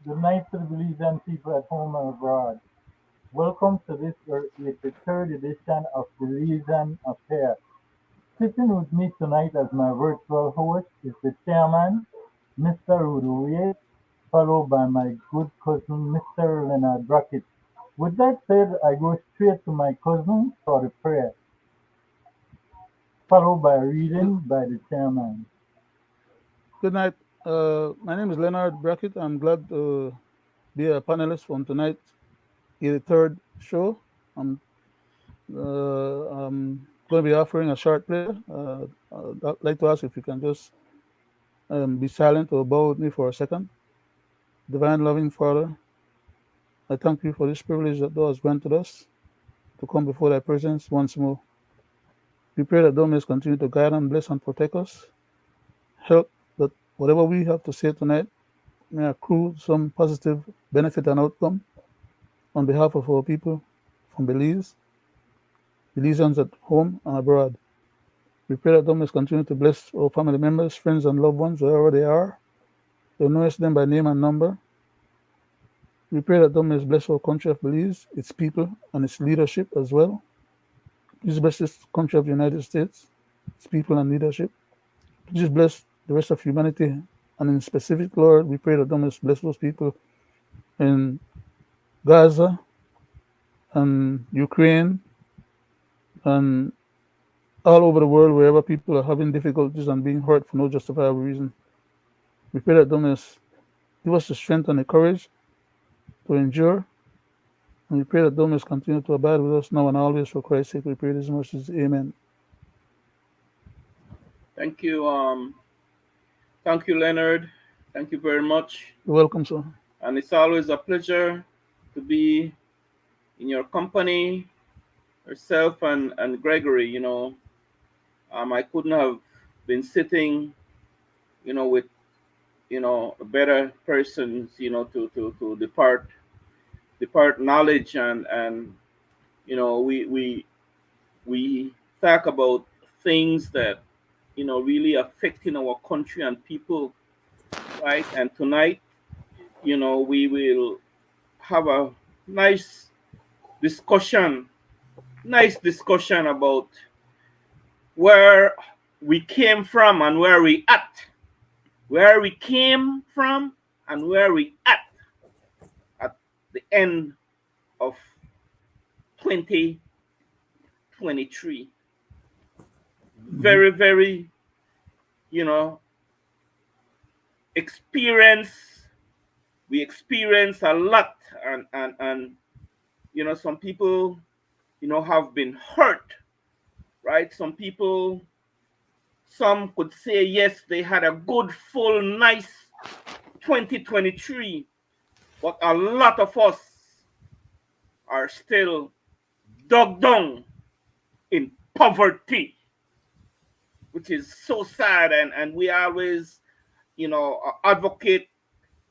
Good night to the Belizean people at home and abroad. Welcome to this 83rd edition of Belizean Affair. Sitting with me tonight as my virtual host is the chairman, Mr. Roody, followed by my good cousin, Mr. Leonard Brackett. With that said, I go straight to my cousin for the prayer, followed by a Good, reading by the chairman. good night. My name is Leonard Brackett. I'm glad to be a panelist on tonight's 83rd show. I'm going to be offering a short prayer. I'd like to ask if you can just be silent or bow with me for a second. Divine loving Father, I thank you for this privilege that thou hast granted us to come before thy presence once more. We pray that thou mayest continue to guide and bless and protect us. Help that whatever we have to say tonight may accrue some positive benefit and outcome on behalf of our people from Belize, Belizeans at home and abroad. We pray that thou mayest continue to bless our family members, friends, and loved ones wherever they are. Thou knowest them by name and number. We pray that thou mayest bless our country of Belize, its people, and its leadership as well. Please bless this country of the United States, its people and leadership. Please bless the rest of humanity. And in specific, Lord, we pray that thou mayest bless those people in Gaza and Ukraine and all over the world, wherever people are having difficulties and being hurt for no justifiable reason. We pray that thou mayest give us the strength and the courage to endure. And we pray that thou mayest continue to abide with us now and always for Christ's sake. We pray these mercies. Amen. Thank you. Thank you, Leonard. Thank you very much. You're welcome, sir. And it's always a pleasure to be in your company, yourself and Gregory. I couldn't have been sitting, with better persons, to depart knowledge and we talk about things that really affecting our country and people, right? And tonight, we will have a nice discussion, about where we came from and where we at, where we came from and where we at the end of 2023. Mhm. Very, very, you know, experience. We experience a lot, and some people, have been hurt, right? Some could say yes, they had a good, full, nice 2023, but a lot of us are still dug down in poverty, which is so sad. And we always, advocate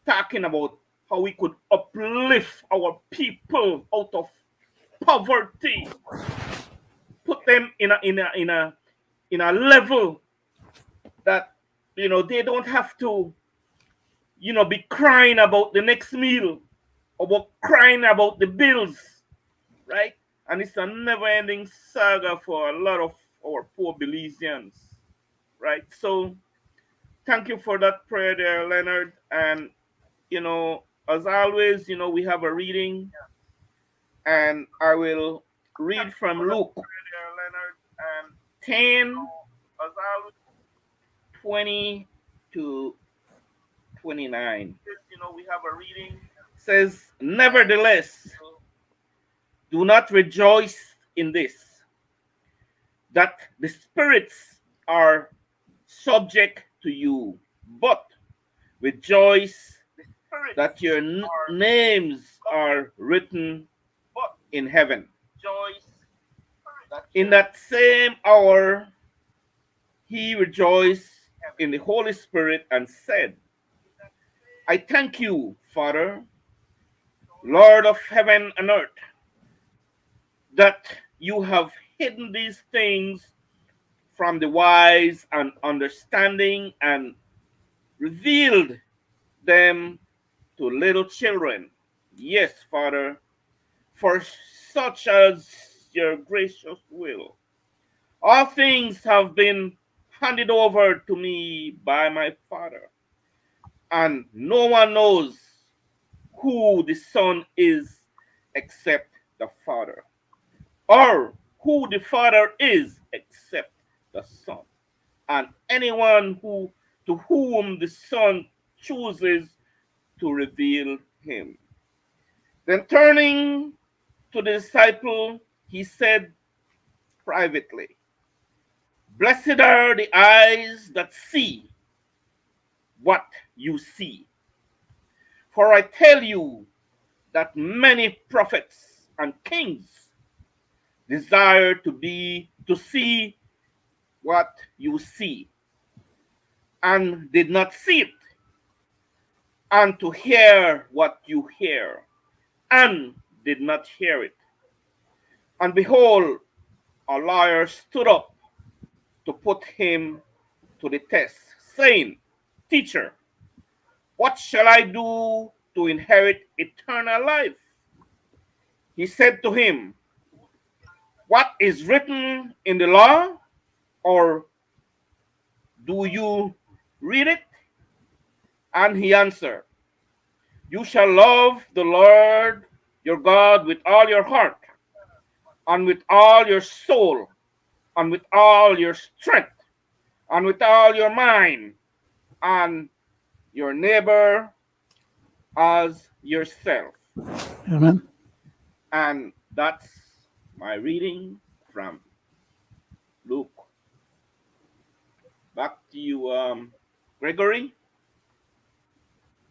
talking about how we could uplift our people out of poverty, put them in a level that they don't have to be crying about the next meal or crying about the bills, right? And it's a never-ending saga for a lot of our poor Belizeans, right? So thank you for that prayer there, Leonard. And as always, we have a reading, and I will read from Luke 10, 20 to 29. Says, nevertheless, do not rejoice in this, that the spirits are subject to you, but rejoice that your names are written in heaven. In that same hour, he rejoiced in the Holy Spirit and said, I thank you, Father, Lord of heaven and earth, that you have hidden these things from the wise and understanding and revealed them to little children. Yes, Father, for such as your gracious will. All things have been handed over to me by my Father, and no one knows who the Son is except the Father, or who the Father is except the Son, and anyone who to whom the Son chooses to reveal him. Then turning to the disciple, he said privately, blessed are the eyes that see what you see. For I tell you that many prophets and kings desire to see what you see, and did not see it, and to hear what you hear, and did not hear it. And behold, a lawyer stood up to put him to the test, saying, Teacher, what shall I do to inherit eternal life? He said to him, what is written in the law? Or do you read it? And he answered, you shall love the Lord your God with all your heart, and with all your soul, and with all your strength, and with all your mind, and your neighbor as yourself. Amen. And that's my reading from Luke. Back to you, Gregory.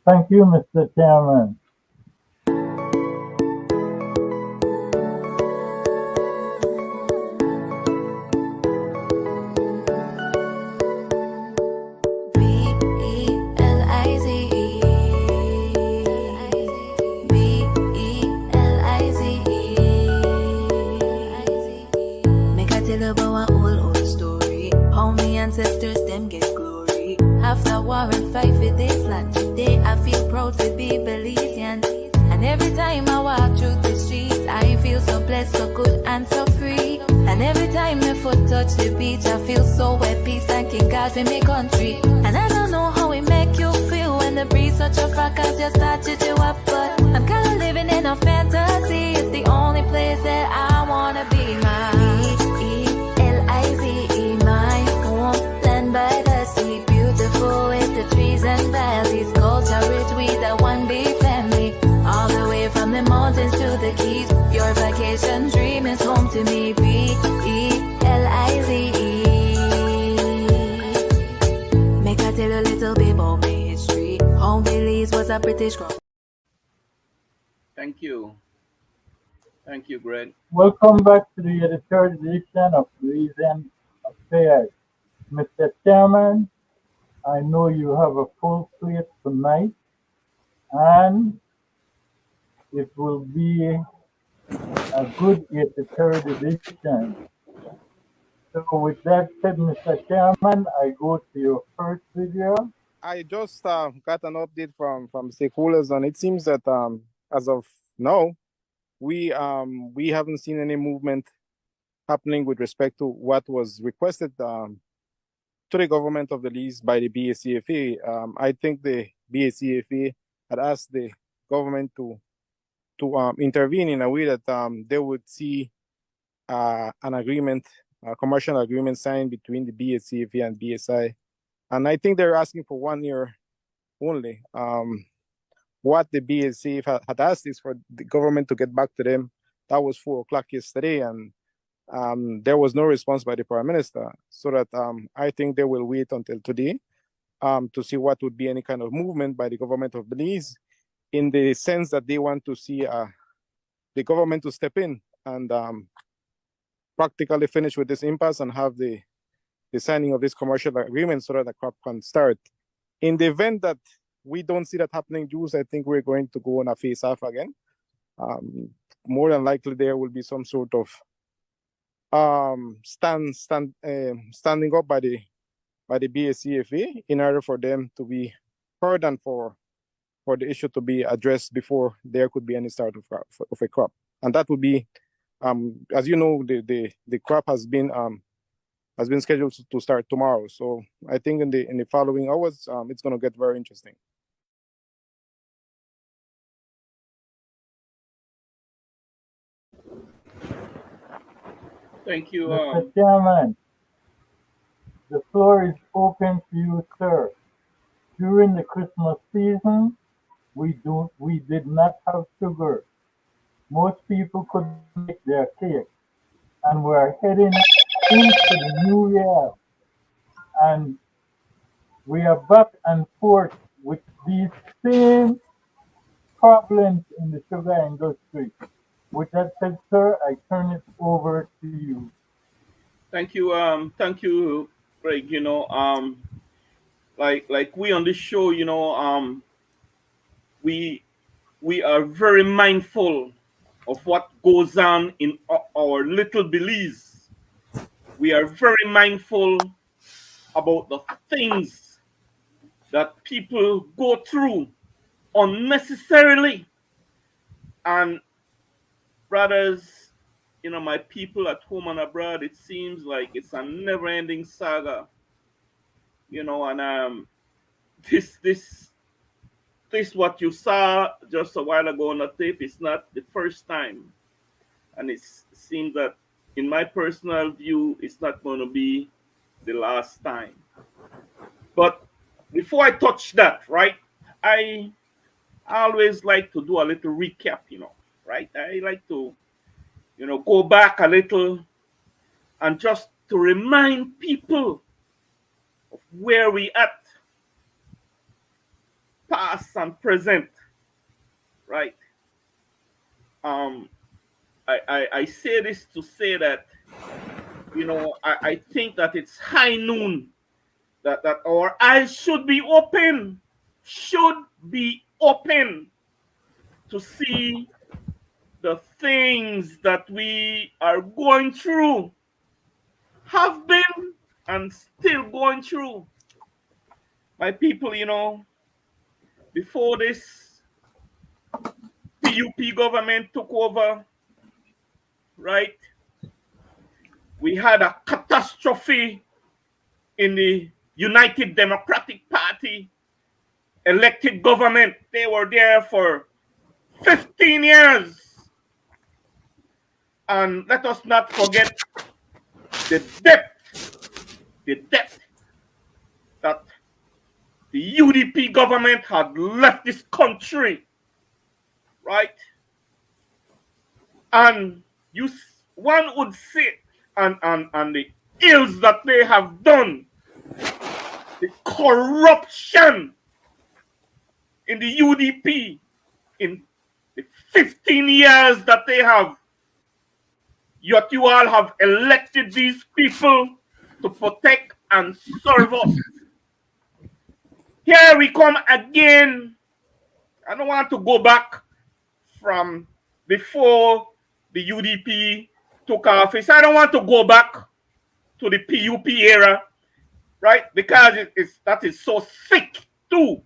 Thank you, Mr. Chairman. Ancestors them get glory. After war and fight for this land, today I feel proud to be Belizean. And every time I walk through the streets, I feel so blessed, so good and so free. And every time my foot touch the beach, I feel so at peace, thanking God for my country. And I don't know how it make you feel when the breeze such a fracas just touches you up, but I'm kinda living in a fantasy. It's the only place that I wanna be. My Belize, my homeland by the sea, beautiful with the trees and valleys, culture rich with a one big family, all the way from the mountains to the keys. Your vacation dream is home to me. Belize. Make I tell a little bit about my history. Home Belize was a British colony. Thank you. Thank you, Greg. Welcome back to the third edition of Belizean Affairs. Mr. Chairman, I know you have a full plate tonight, and it will be a good 83rd edition. So with that said, Mr. Chairman, I go to your first video. I just got an update from stakeholders, and it seems that as of now, we haven't seen any movement happening with respect to what was requested to the government of the Belize by the BACFA. I think the BACFA had asked the government to intervene in a way that they would see an agreement, a commercial agreement signed between the BACFA and BSI. And I think they're asking for 1 year only. What the BSA had asked is for the government to get back to them. That was 4 o'clock yesterday, and there was no response by the Prime Minister. So that I think they will wait until today to see what would be any kind of movement by the government of Belize, in the sense that they want to see the government to step in and practically finish with this impasse and have the signing of this commercial agreement so that the crop can start. In the event that we don't see that happening, Jules, I think we're going to go on a face-off again. More than likely, there will be some sort of standing up by the BACFA in order for them to be heard and for for the issue to be addressed before there could be any start of a crop. And that would be, as you know, the crop has been scheduled to start tomorrow. So I think in the following hours, it's going to get very interesting. Thank you. Mr. Chairman, the floor is open to you, sir. During the Christmas season, we did not have sugar. Most people couldn't make their cake, and we're heading into the new year, and we are back and forth with these same problems in the sugar industry. With that said, sir, I turn it over to you. Thank you, Greg. Like we on this show, we we are very mindful of what goes on in our little Belize. We are very mindful about the things that people go through unnecessarily. And brothers, my people at home and abroad, it seems like it's a never-ending saga. And this what you saw just a while ago on the tape is not the first time, and it seems that, in my personal view, it's not going to be the last time. But before I touch that, right, I always like to do a little recap, right? I like to, go back a little and just to remind people of where we at, past and present, right? Um, I say this to say that, I think that it's high noon, that our eyes should be open to see the things that we are going through, have been, and still going through. My people, before this PUP government took over, right, we had a catastrophe in the United Democratic Party elected government. They were there for 15 years. And let us not forget the depth that the UDP government had left this country, right? And one would say, and the ills that they have done, the corruption in the UDP in the 15 years that they have, yet you all have elected these people to protect and serve us. Here we come again. I don't want to go back from before the UDP took office. I don't want to go back to the PUP era, right? Because that is so sick too.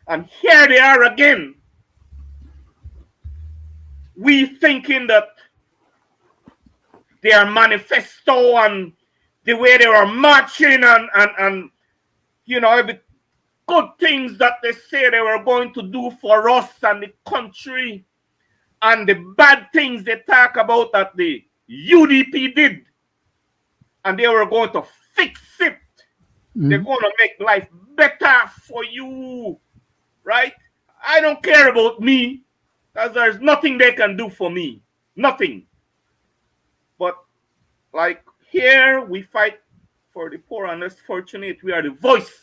And here they are again. We thinking that their manifesto and the way they were marching and every good things that they say they were going to do for us and the country, and the bad things they talk about that the UDP did, and they were going to fix it. They're going to make life better for you, right? I don't care about me, because there's nothing they can do for me. Nothing. But like here, we fight for the poor and less fortunate. We are the voice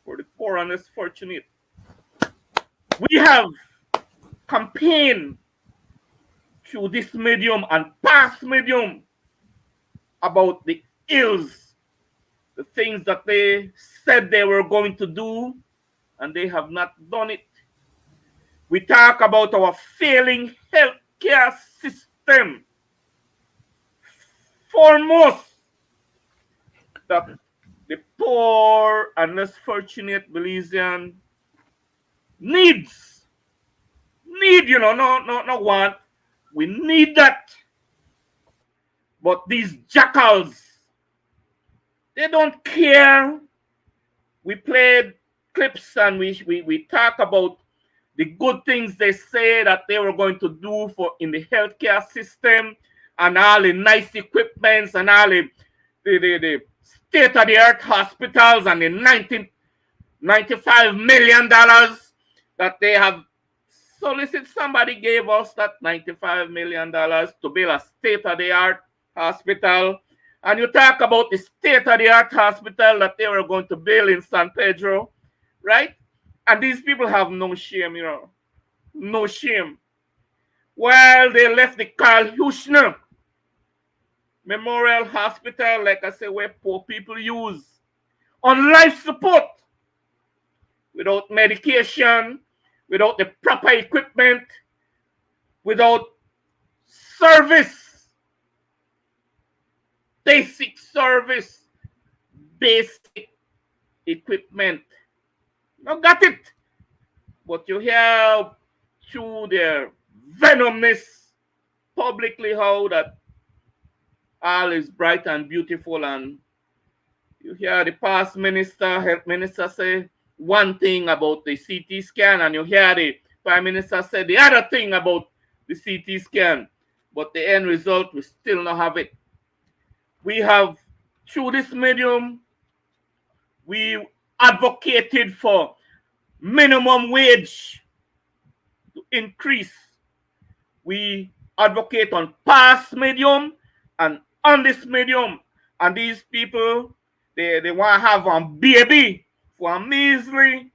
for the poor and less fortunate. We have campaigned through this medium and past medium about the ills, the things that they said they were going to do, and they have not done it. We talk about our failing healthcare system. Foremost, that the poor and less fortunate Belizean Needs. Need, no want. We need that. But these jackals, they don't care. We played clips and we talk about the good things they say that they were going to do for in the healthcare system and all the nice equipments and all the state-of-the-art hospitals and the $95 million that they have solicited. Somebody gave us that $95 million to build a state-of-the-art hospital. And you talk about the state-of-the-art hospital that they were going to build in San Pedro, right? And these people have no shame, no shame. Well, they left the Carl Huschner Memorial Hospital, like I say, where poor people use, on life support, without medication, without the proper equipment, without service, basic service, basic equipment. Now got it. But you hear through their venomness publicly how that all is bright and beautiful, and you hear the past minister, health minister say one thing about the CT scan, and you hear the prime minister say the other thing about the CT scan, but the end result we still not have it. We have, through this medium, we advocated for minimum wage to increase. We advocate on past medium and on this medium, and these people, they want to have a baby for a measly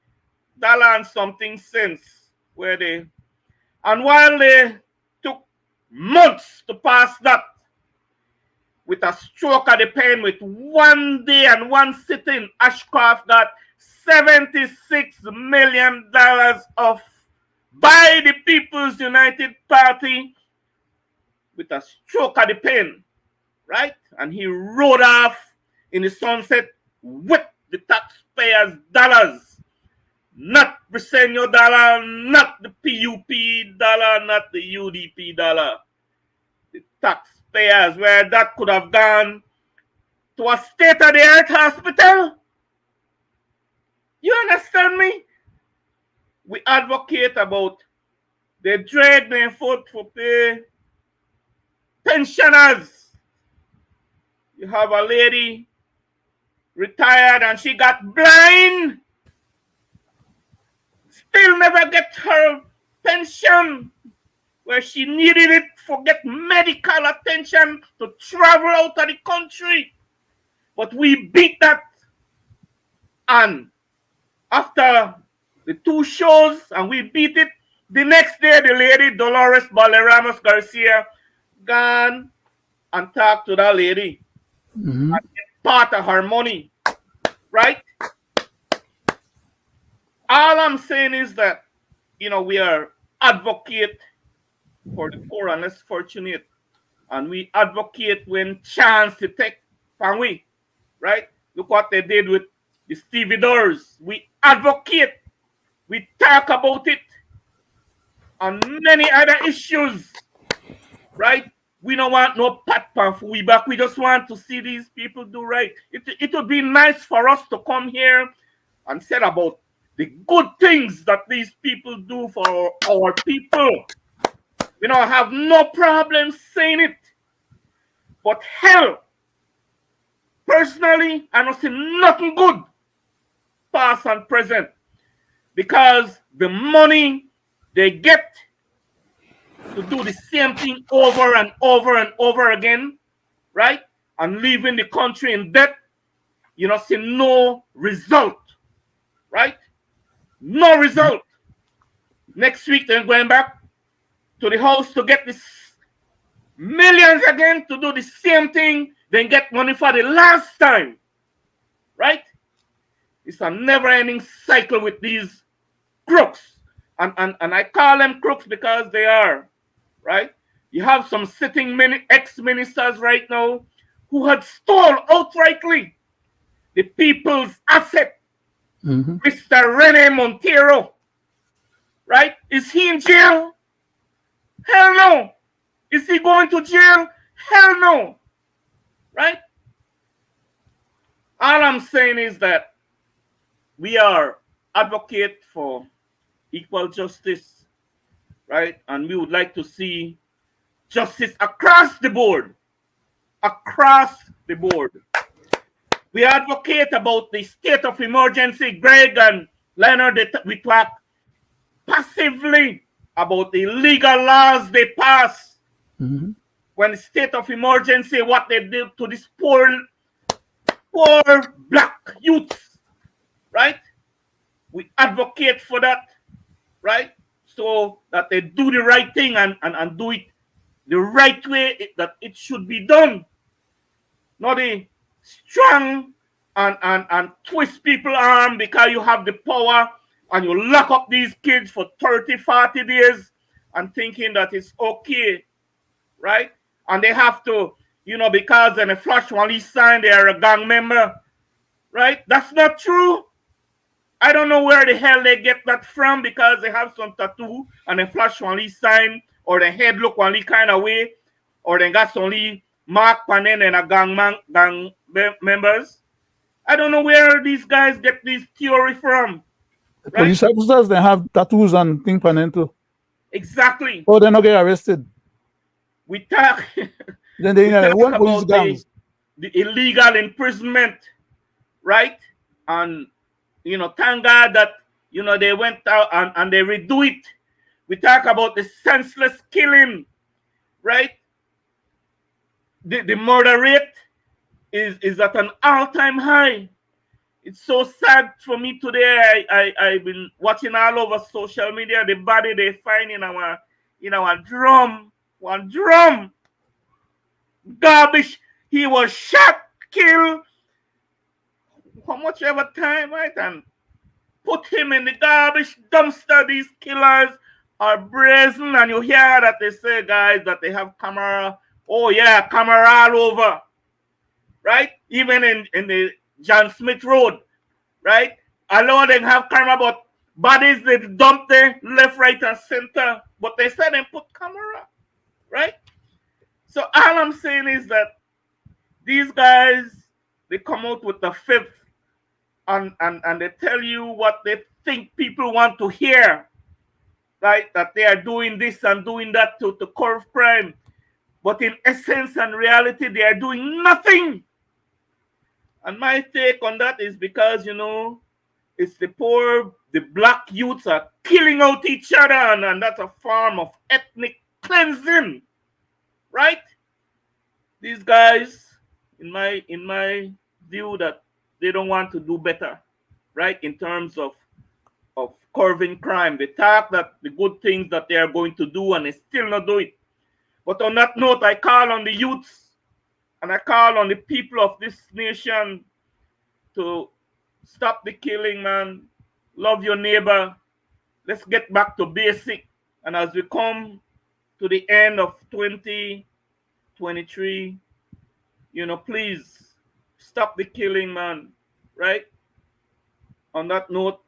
dollar and something cents, where they, and while they took months to pass that, with a stroke of the pen, with one day and one sitting, Ashcroft got $76 million off by the People's United Party with a stroke of the pen, right? And he rode off in the sunset with the taxpayers' dollars. Not Briseño dollar, not the PUP dollar, not the UDP dollar. The taxpayers, where that could have gone to a state-of-the-art hospital. You understand me? We advocate about they drag their foot for pay pensioners. You have a lady retired and she got blind, still never get her pension where she needed it for get medical attention to travel out of the country. But we beat that. And after the two shows and we beat it, the next day the lady Dolores Baleramos Garcia gone and talked to that lady and get part of her money, right? All I'm saying is that, we are advocate for the poor and less fortunate, and we advocate when chance to take from we, right? Look what they did with the stevedores. We advocate, we talk about it on many other issues, right? We don't want no pat pan for we back. We just want to see these people do right. It would be nice for us to come here and say about the good things that these people do for our people. We don't have no problem saying it. But hell, personally, I don't see nothing good, past and present, because the money they get to do the same thing over and over and over again, right? And leaving the country in debt, see no result, right? No result. Next week, they're going back to the house to get this millions again to do the same thing, then get money for the last time, right? It's a never-ending cycle with these crooks. And I call them crooks because they are, right? You have some sitting ex-ministers right now who had stole outrightly the people's asset. Mr. Rene Montero, right? Is he in jail? Hell no. Is he going to jail? Hell no. Right? All I'm saying is that we are advocate for equal justice, right? And we would like to see justice across the board. Across the board. We advocate about the state of emergency. Greg and Leonard, we talk passively about the legal laws they pass Mm-hmm. when the state of emergency, what they did to these poor black youths, right? We advocate for that, right? So that they do the right thing and do it the right way that it should be done. Not the strong and twist people arm because you have the power and you lock up these kids for 30, 40 days and thinking that it's okay, right? And they have to, because then a flash one least sign they are a gang member, right? That's not true. I don't know where the hell they get that from because they have some tattoo and they flash one least sign or the head look one kind of way or they got some mark panen and a gang members. I don't know where these guys get this theory from. The Right? police officers, they have tattoos and thing panel too. Exactly. Oh, they not get arrested. We talk, Then they talk one police about gangs. the illegal imprisonment, right? And thank God that they went out and they redo it. We talk about the senseless killing, right? The murder rate is at an all-time high. It's so sad for me today. I've been watching all over social media the body they find in our drum. One drum. Garbage. He was shot, killed. How much ever time, right? And put him in the garbage dumpster. These killers are brazen, and you hear that they say, guys, that they have camera. Oh yeah, camera all over, right? Even in the John Smith Road, right? Although they have camera, but bodies they dump there left, right, and center. But they said they put camera, right? So all I'm saying is that these guys, they come out with the fifth and they tell you what they think people want to hear, right? That they are doing this and doing that to curb crime. But in essence and reality, they are doing nothing. And my take on that is because, it's the black youths are killing out each other, and that's a form of ethnic cleansing, right? These guys, in my view, that they don't want to do better, right? In terms of curbing crime. They talk that the good things that they are going to do and they still not do it. But on that note, I call on the youths and I call on the people of this nation to stop the killing, man. Love your neighbor. Let's get back to basic. And as we come to the end of 2023, please stop the killing, man. Right? On that note,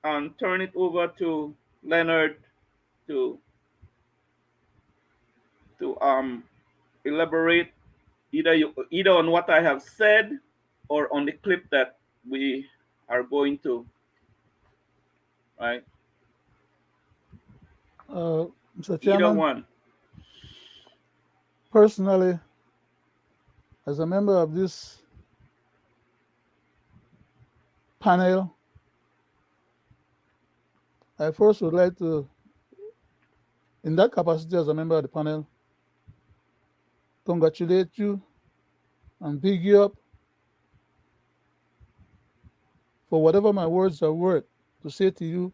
and turn it over to Leonard to elaborate either on what I have said or on the clip that we are going to, right? Mr. Either Chairman, one. personally, as a member of this panel, I first would like to, in that capacity as a member of the panel, congratulate you and big you up for whatever my words are worth to say to you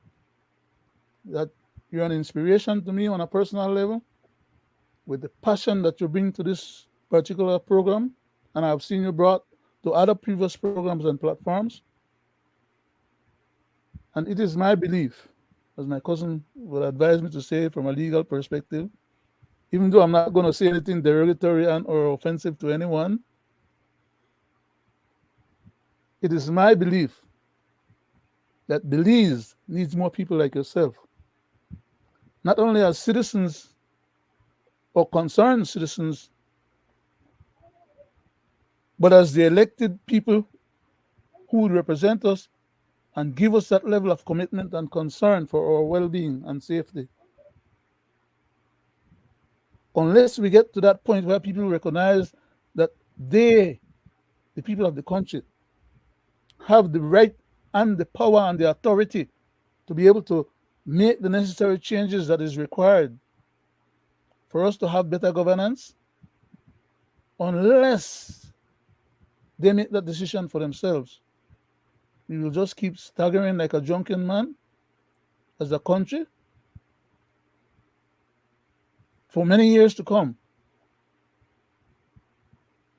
that you're an inspiration to me on a personal level with the passion that you bring to this particular program. And I've seen you brought to other previous programs and platforms. And it is my belief, as my cousin would advise me to say from a legal perspective, even though I'm not going to say anything derogatory and or offensive to anyone, it is my belief that Belize needs more people like yourself not only as citizens or concerned citizens, but as the elected people who will represent us and give us that level of commitment and concern for our well-being and safety. Unless we get to that point where people recognize that they, the people of the country, have the right and the power and the authority to be able to make the necessary changes that is required for us to have better governance, unless they make that decision for themselves, we will just keep staggering like a drunken man as a country for many years to come.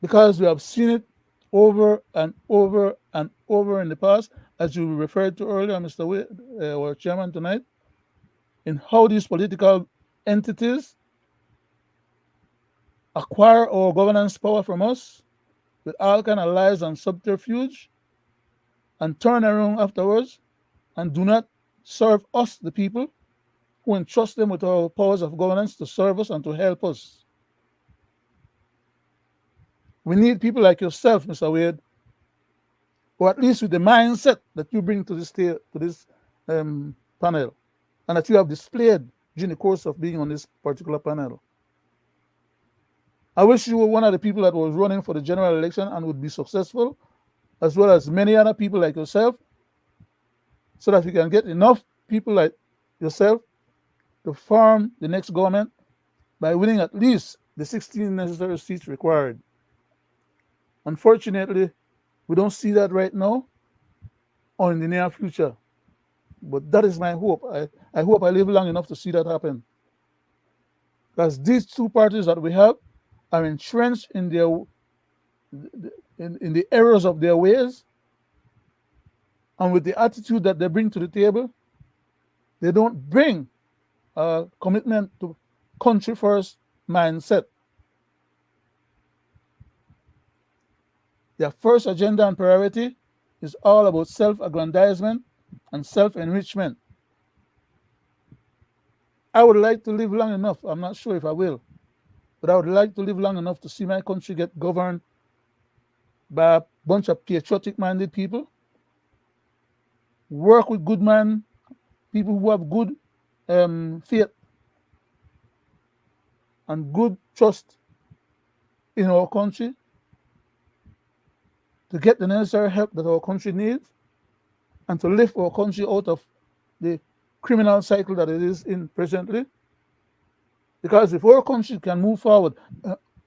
Because we have seen it over and over and over in the past, as you referred to earlier, Mr. Wade, our chairman tonight, in how these political entities acquire our governance power from us with all kind of lies and subterfuge, and turn around afterwards and do not serve us, the people, who entrust them with our powers of governance to serve us and to help us. We need people like yourself, Mr. Wade, or at least with the mindset that you bring to this panel, and that you have displayed during the course of being on this particular panel. I wish you were one of the people that was running for the general election and would be successful, as well as many other people like yourself, so that we can get enough people like yourself to form the next government by winning at least the 16 necessary seats required. Unfortunately, we don't see that right now or in the near future. But that is my hope. I hope I live long enough to see that happen. Because these two parties that we have are entrenched in their in the errors of their ways, and with the attitude that they bring to the table, they don't bring a commitment to country first mindset. Their first agenda and priority is all about self-aggrandizement and self-enrichment. I would like to live long enough, I'm not sure if I will, but I would like to live long enough to see my country get governed by a bunch of patriotic-minded people, work with good men, people who have good faith and good trust in our country, to get the necessary help that our country needs, and to lift our country out of the criminal cycle that it is in presently. Because if our country can move forward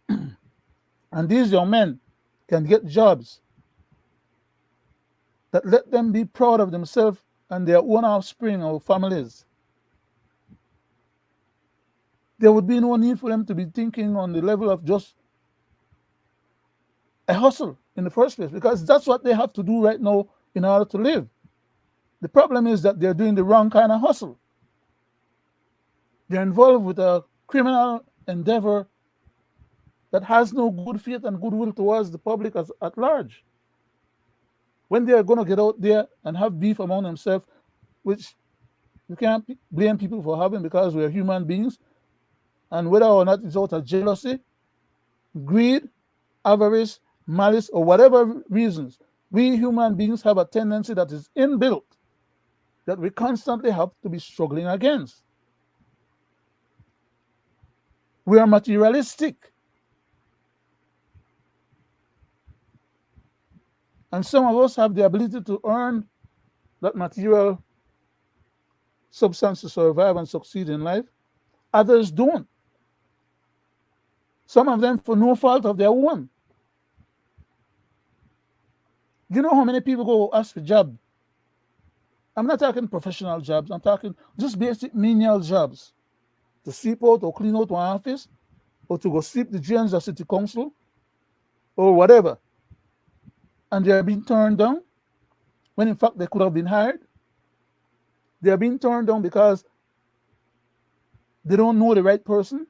and these young men can get jobs that let them be proud of themselves and their own offspring or families, there would be no need for them to be thinking on the level of just a hustle in the first place, because that's what they have to do right now in order to live. The problem is that they're doing the wrong kind of hustle. They're involved with a criminal endeavor that has no good faith and goodwill towards the public at large. When they are going to get out there and have beef among themselves, which you can't blame people for having, because we're human beings, and whether or not it's out of jealousy, greed, avarice, malice, or whatever reasons, we human beings have a tendency that is inbuilt that we constantly have to be struggling against. We are materialistic. And some of us have the ability to earn that material substance to survive and succeed in life. Others don't. Some of them for no fault of their own. You know how many people go ask for jobs? I'm not talking professional jobs. I'm talking just basic menial jobs. To sweep out or clean out one office, or to go sweep the drains of city council, or whatever. And they are being turned down, when in fact they could have been hired. They are being turned down because they don't know the right person,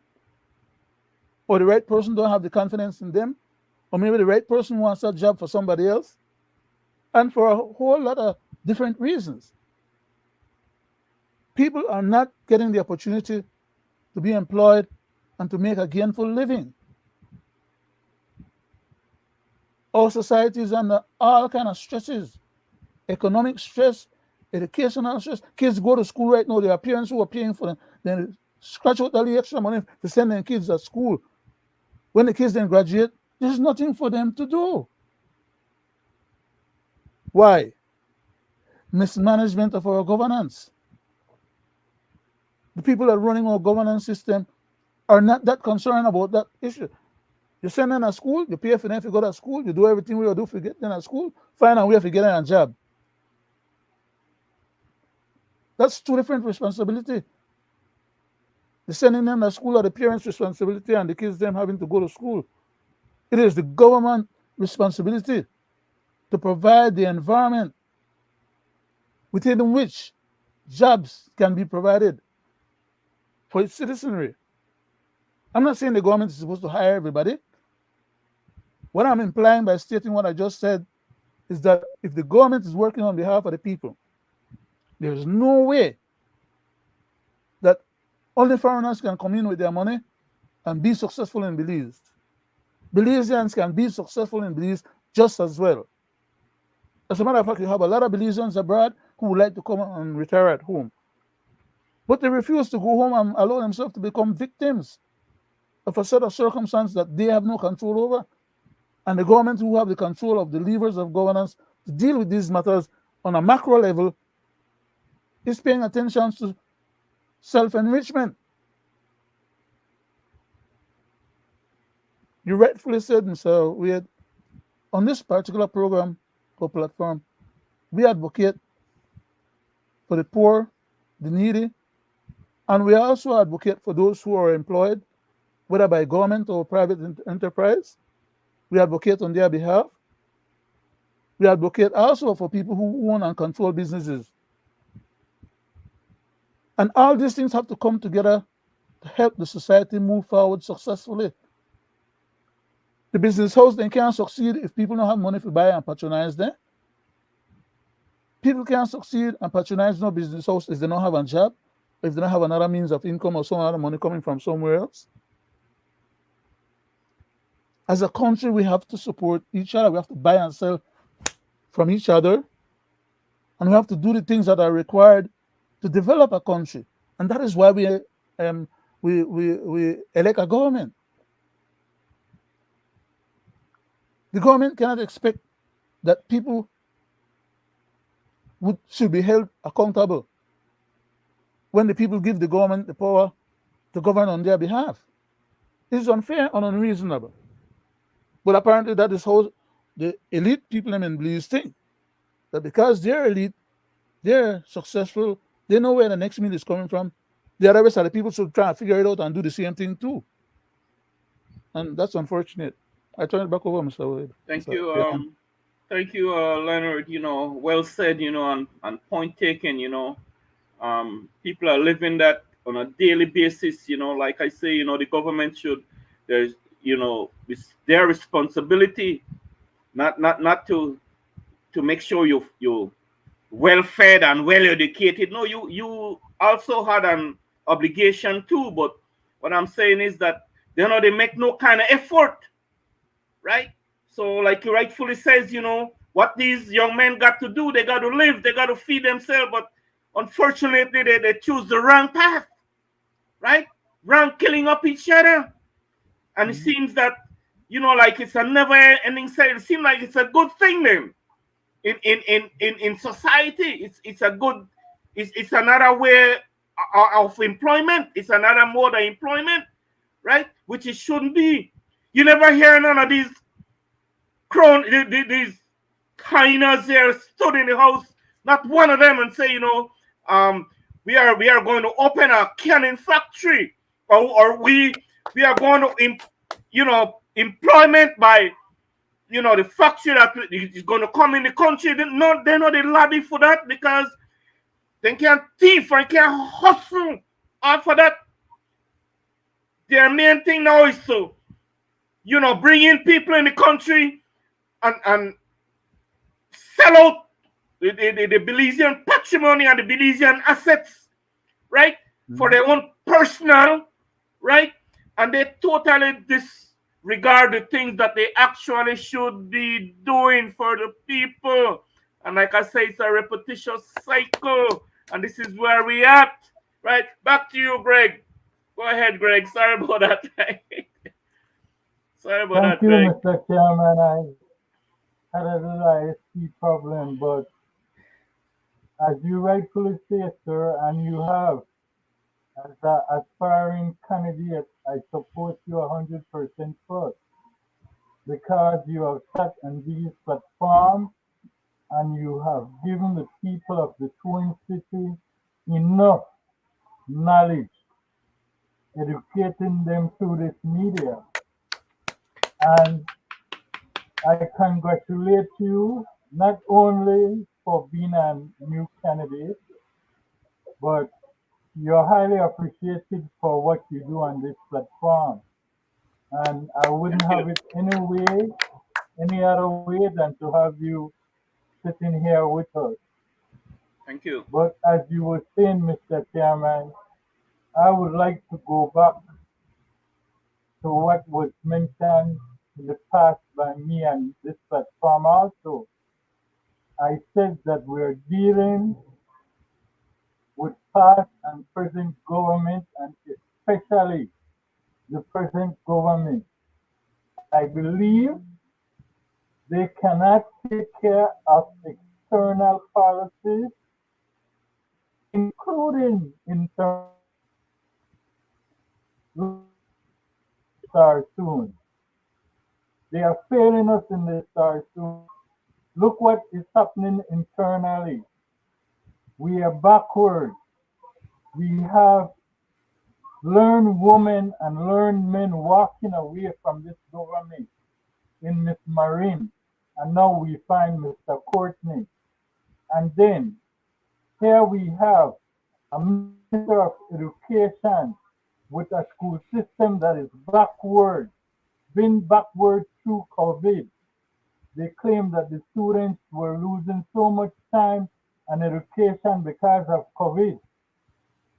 or the right person don't have the confidence in them, or maybe the right person wants that job for somebody else, and for a whole lot of different reasons. People are not getting the opportunity to be employed and to make a gainful living. Our society is under all kind of stresses, economic stress, educational stress. Kids go to school right now, there are parents who are paying for them, then scratch out all the extra money to send their kids to school. When the kids then graduate, there's nothing for them to do. Why? Mismanagement of our governance. The people that are running our governance system are not that concerned about that issue. You send them to school, you pay for them if you go to school, you do everything we do for get them at school, find a way to get them a job. That's two different responsibilities. The sending them to school are the parents' responsibility and the kids them having to go to school. It is the government responsibility to provide the environment within which jobs can be provided for its citizenry. I'm not saying the government is supposed to hire everybody. What I'm implying by stating what I just said is that if the government is working on behalf of the people, there is no way that only foreigners can come in with their money and be successful in Belize. Belizeans can be successful in Belize just as well. As a matter of fact, you have a lot of Belizeans abroad who would like to come and retire at home. But they refuse to go home and allow themselves to become victims of a set of circumstances that they have no control over. And the government, who have the control of the levers of governance to deal with these matters on a macro level, is paying attention to self-enrichment. You rightfully said, Mr. Wade, on this particular program or platform, we advocate for the poor, the needy, and we also advocate for those who are employed, whether by government or private enterprise. We advocate on their behalf. We advocate also for people who own and control businesses. And all these things have to come together to help the society move forward successfully. The business house then can't succeed if people don't have money to buy and patronize them. People can't succeed and patronize no business house if they don't have a job, if they don't have another means of income or some other money coming from somewhere else. As a country, we have to support each other. We have to buy and sell from each other. And we have to do the things that are required to develop a country. And that is why we elect a government. The government cannot expect that people should be held accountable when the people give the government the power to govern on their behalf. It is unfair and unreasonable. But apparently that is how the elite people in Belize think. That because they're elite, they're successful, they know where the next meal is coming from. The other rest of the people should try and figure it out and do the same thing too. And that's unfortunate. I turn it back over, Mr. Wade. Thank you. Thank you, Leonard. Well said, and point taken, people are living that on a daily basis, like I say, the government should, it's their responsibility not to make sure you well fed and well educated. No, you also had an obligation too, but what I'm saying is that they make no kind of effort, right? So like you rightfully says, what these young men got to do, they got to live, they got to feed themselves, but unfortunately they choose the wrong path, right? Wrong, killing up each other. And it seems that, like it's a never ending cycle. It seems like it's a good thing then. In society, it's a good, it's another way of employment. It's another mode of employment, right? Which it shouldn't be. You never hear none of these these kinders here stood in the house, not one of them, and say, we are going to open a canning factory, or we are going to employment by the factory that is going to come in the country. They know they lobby for that because they can't thief or can't hustle for that. Their main thing now is to bring in people in the country and sell out the Belizean patrimony and the Belizean assets right? For their own personal, right? And they totally disregard the things that they actually should be doing for the people. And like I say, it's a repetitious cycle. And this is where we at, right? Back to you, Greg. Go ahead, Greg. Sorry about that. Sorry about Thank that, you, Greg. Mr. Chairman. I had a little ISP problem, but as you rightfully say, sir, and you have, as an aspiring candidate, I support you 100% first because you have sat on these platforms and you have given the people of the Twin City enough knowledge, educating them through this media. And I congratulate you not only for being a new candidate, but you're highly appreciated for what you do on this platform. And I wouldn't Thank have you. it any other way than to have you sitting here with us. Thank you. But as you were saying, Mr. Chairman, I would like to go back to what was mentioned in the past by me and this platform also. I said that we're dealing with past and present government and especially the present government. I believe they cannot take care of external policies, including internal star soon. They are failing us in the star soon. Look what is happening internally. We are backward. We have learned women and learned men walking away from this government in Miss Marine. And now we find Mr. Courtney. And then here we have a Minister of Education with a school system that is backward, been backward through COVID. They claim that the students were losing so much time and education because of COVID,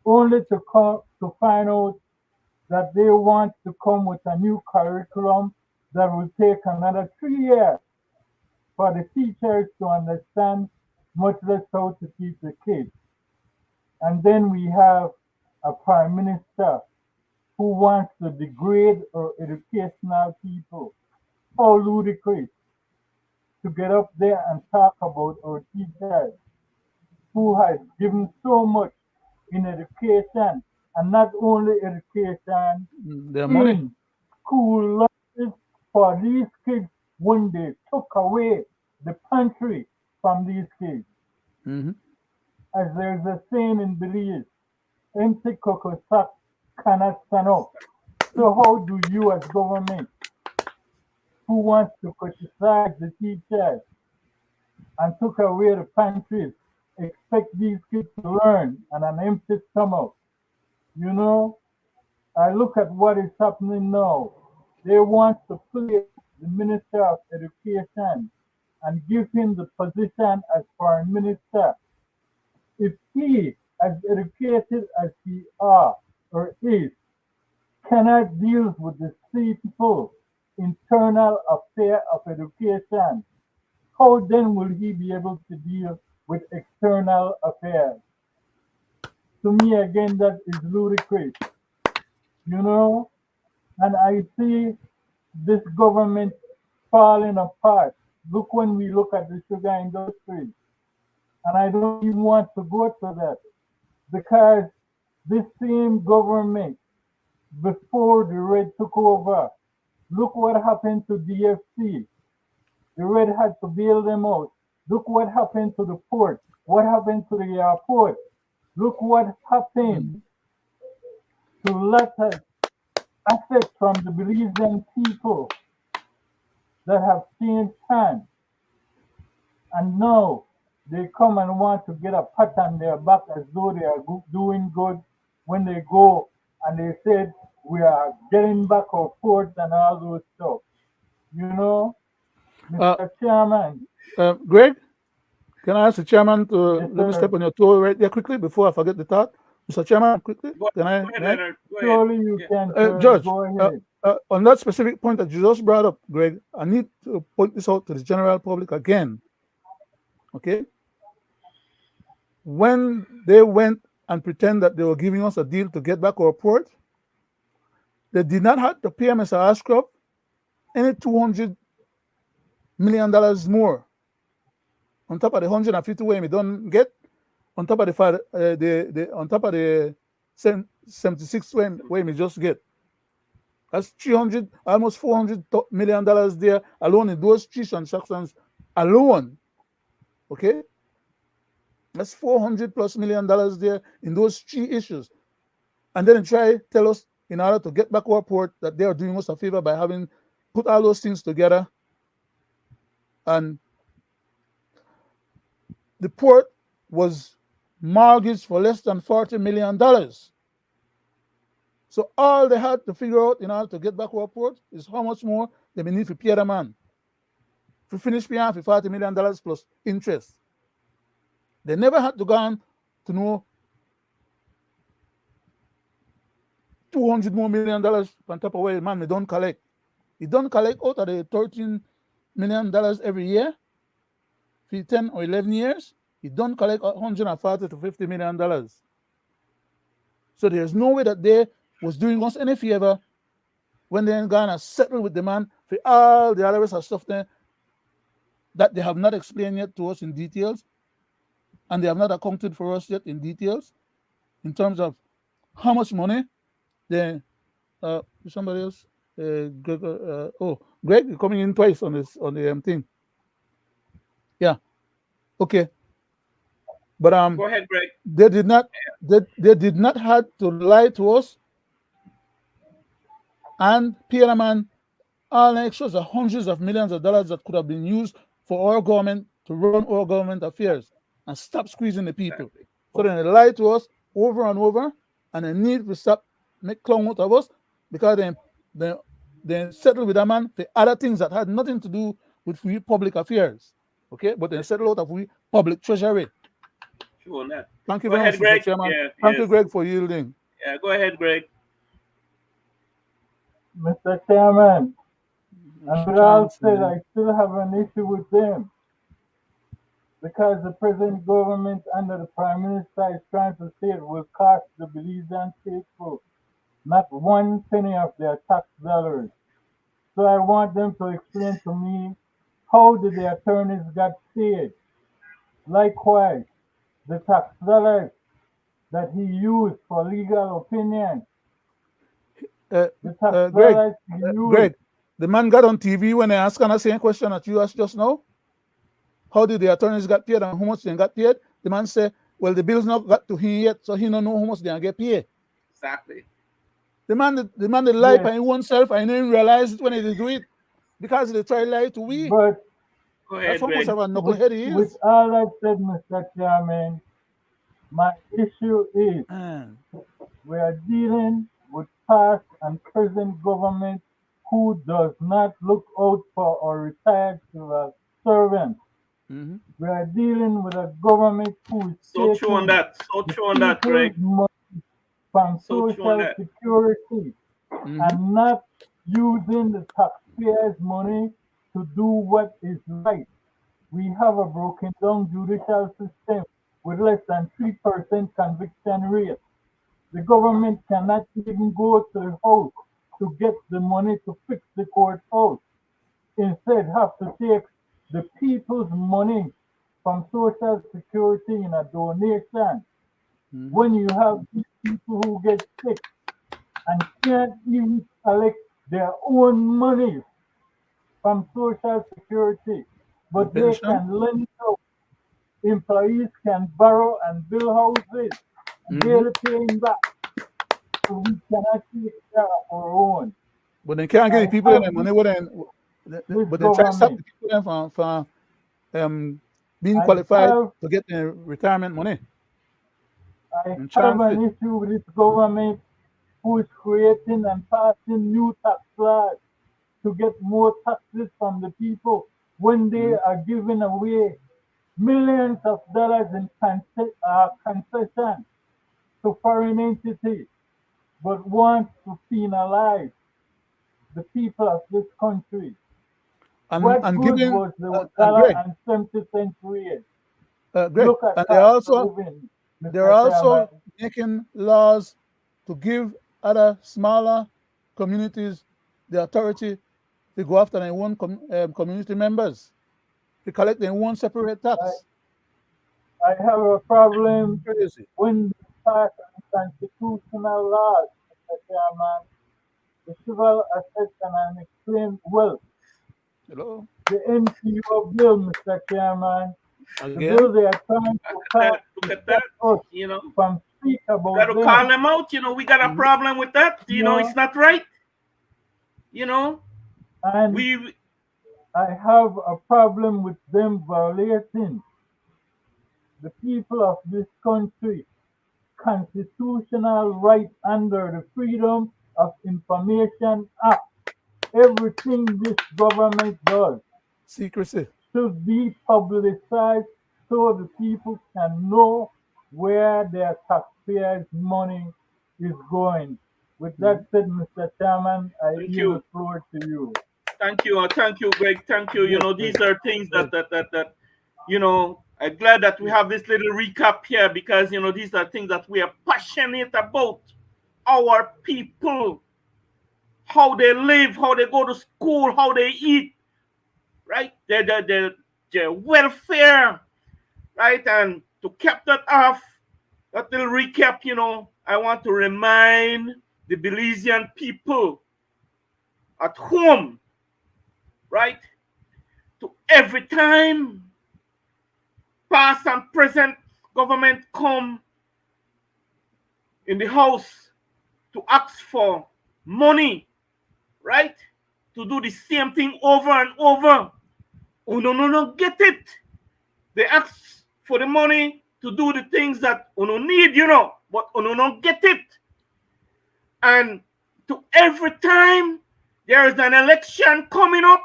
only to find out that they want to come with a new curriculum that will take another 3 years for the teachers to understand, much less how to teach the kids. And then we have a prime minister who wants to degrade our educational people. How ludicrous to get up there and talk about our teachers who has given so much in education, and not only education, Their money. in school lunches for these kids when they took away the pantry from these kids. Mm-hmm. As there's a saying in Belize, empty cocoa sack cannot stand up. So how do you as government who wants to criticize the teachers and took away the pantries expect these kids to learn on an empty stomach? You know, I look at what is happening now. They want to place the Minister of Education and give him the position as Foreign Minister. If he, as educated as he are or is, cannot deal with the simple internal affair of education, how then will he be able to deal with external affairs? To me, again, that is ludicrous, you know? And I see this government falling apart. Look when we look at the sugar industry. And I don't even want to go to that because this same government, before the Red took over, look what happened to DFC. The Red had to bail them out. Look what happened to the port. What happened to the airport? Look what happened to lots of assets from the Belizean people that have changed hands. And now they come and want to get a pat on their back as though they are doing good when they go and they said we are getting back our ports and all those stuff. You know, Uh, Mr. Chairman, Greg, can I ask the chairman to yes let me sir. step on your toe right there quickly before I forget the thought? Mr. Chairman, quickly, Go can I? ahead, May I? Leonard. Go ahead. Surely you Yeah. can, sir. Judge, Go ahead. on that specific point that you just brought up, Greg, I need to point this out to the general public again. Okay? When they went and pretend that they were giving us a deal to get back our port, they did not have to pay Mr. Ashcroft any $200 million more on top of the 150 we don't get, on top of on top of the 76 we just get. That's 300, almost $400 million there alone in those three transactions alone. Okay? That's $400+ million there in those three issues. And then try tell us in order to get back our port that they are doing us a favor by having put all those things together. And the port was mortgaged for less than $40 million. So all they had to figure out in order to get back our port is how much more they may need to pay the man. To finish paying for $40 million plus interest. They never had to go on to know $200 million more on top of what the man they don't collect. He don't collect out of the $13 million every year for 10 or 11 years. He don't collect $140 to $50 million. So there's no way that they was doing us any favor when they ain't gonna settle with the man for all the other rest of stuff there that they have not explained yet to us in details, and they have not accounted for us yet in details in terms of how much money they somebody else Greg, Greg, you're coming in twice on this on the thing. Yeah, okay, but Go ahead, Greg. they did not have to lie to us and pay the man all the extras of hundreds of millions of dollars that could have been used for our government to run our government affairs and stop squeezing the people. Exactly. So then they lie to us over and over, and they need to stop make clown out of us because they settle with a man for other things that had nothing to do with free public affairs. Okay, but they settle out of we public treasury. Sure on that. Thank you Go very ahead, much, Greg. Mr. Chairman. Yeah, Thank you, yes. Greg, for yielding. Yeah, go ahead, Greg. Mr. Chairman, and with all said, I still have an issue with them because the present government under the Prime Minister is trying to say it will cost the Belizean faithful not one penny of their tax dollars. So I want them to explain to me how did the attorneys get paid. Likewise, the tax dollars that he used for legal opinion, the tax Greg, dollars he used. Greg, the man got on TV when they asked the same question that you asked just now. How did the attorneys get paid and how much they got paid? The man said, well, the bills not got to him yet, so he don't know how much they get paid. Exactly. The man that lied by Yes, himself, I didn't realize it when he did do it because they try to lie to we. but Go That's ahead, how much Greg. of a knucklehead he with is. all that said, Mr. Chairman, my issue is Man. we are dealing with past and present government who does not look out for our retired civil servants. Mm-hmm. We are dealing with a government who is So true on taking that. So the true on that, people's Greg. money from So true on social that. security Mm-hmm. and not using the taxpayers' money to do what is right. We have a broken down judicial system with less than 3% conviction rate. The government cannot even go to the house to get the money to fix the courthouse. Instead, have to take the people's money from Social Security in a donation. Mm-hmm. When you have these people who get sick and can't even collect their own money from Social Security, but they Pension. can lend out. Employees can borrow and build houses and Mm-hmm. barely paying back. So we cannot take care of our own. But they can't get the I people in have their money. this But they try to stop government. the people from being I qualified have to get their retirement money I and have chance an it. issue with this government who is creating and passing new tax laws to get more taxes from the people when they Mm-hmm. are giving away millions of dollars in concession to foreign entities, but wants to penalize the people of this country. What and good giving was the and dollar Greg, and 70-cent rate? Greg, Look at and cost of living, they're Mr. also Chairman. making laws to give other smaller communities the authority to go after their own community members to collect their own separate I, tax. I have a problem Crazy. when they pass unconstitutional laws, Mr. Chairman. The civil assets and unclaimed wealth, Hello the NPO bill, Mr. Chairman, the again. bill they are trying to pass Look to at stop that. us You know, from speak we got about to call them. them out. We got a Mhm. problem with that. You It's know, not right. You know, and we I have a problem with them violating the people of this country constitutional right under the Freedom of Information Act. Everything this government does Secrecy. should be publicized so the people can know where their taxpayers' money is going. With Mhm. that said, Mr. Chairman, I thank yield the you, floor to you. thank you, Greg. Thank you. Great, These great, are things great, that I'm glad that we great. have this little recap here because these are things that we are passionate about. Our people, how they live, how they go to school, how they eat, right? Their welfare, right? And to cap that off, that little recap, I want to remind the Belizean people at home, right? To every time past and present government come in the house to ask for money, right? To do the same thing over and over. Oh no, no, no, get it. They ask for the money to do the things that uno need, but uno don't get it. And to every time there is an election coming up,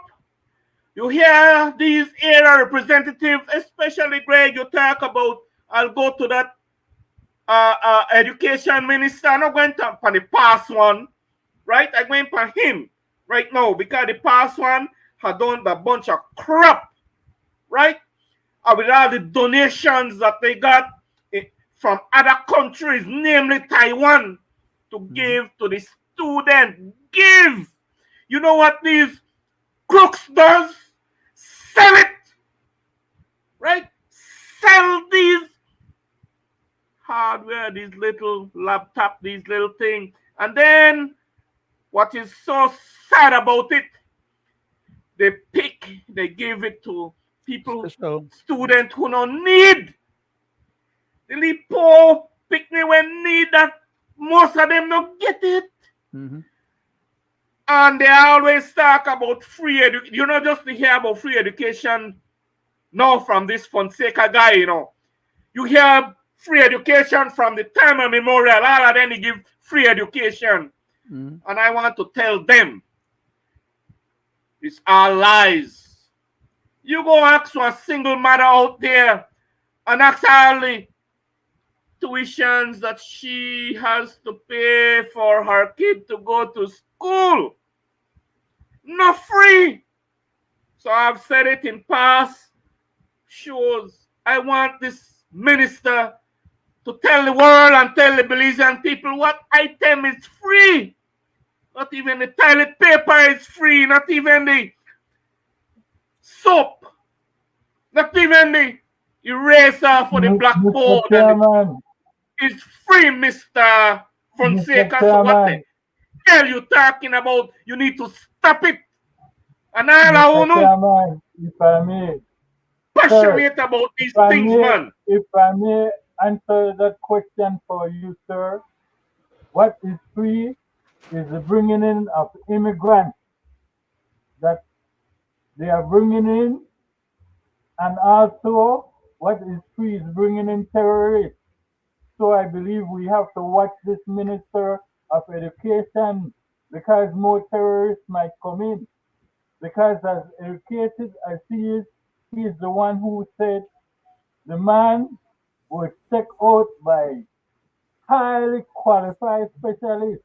you hear these area representatives, especially Greg, you talk about, I'll go to that education minister. I'm not going to for the past one, right? I'm going for him right now because the past one had done a bunch of crap, right? With all the donations that they got from other countries, namely Taiwan, to Mhm. give to the student. Give. You know what these crooks does? Sell it, right? Sell these hardware, these little laptop, these little things. And then what is so sad about it, they give it to people, Special. students who don't need. The little poor picnic when need that most of them don't get it. Hmm. And they always talk about free education. You know, just to hear about free education now from this Fonseca guy, You hear free education from the time of memorial. All of them they give free education. Hmm. And I want to tell them it's all lies. You go ask a single mother out there and ask all the tuitions that she has to pay for her kid to go to school. Not free. So I've said it in past shows. I want this minister to tell the world and tell the Belizean people what item is free. Not even the toilet paper is free. Not even the soap. Not even the eraser for the Mr. blackboard. And Chairman, it's free, Mr. Mr. Fonseca. So what the Chairman, hell you talking about? You need to stop it. And all I Mr. know Chairman, if I may, sir, passionate about if these I things, may, man. if I may answer that question for you, sir. What is free is the bringing in of immigrants that they are bringing in, and also what is free is bringing in terrorists. So I believe we have to watch this Minister of Education because more terrorists might come in. Because as educated as he is the one who said the man was checked out by highly qualified specialists.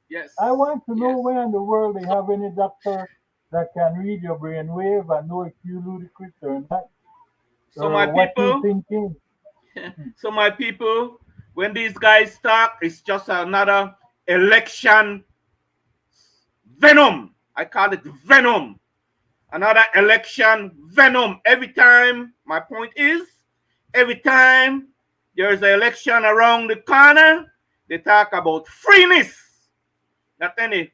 Yes, I want to know yes. where in the world they So, have any doctor that can read your brainwave and know if you ludicrous or not, so my or what you're people, thinking. so my people, when these guys talk, it's just another election venom. I call it venom. Another election venom. Every time, my point is, every time there's an election around the corner, they talk about freeness. That any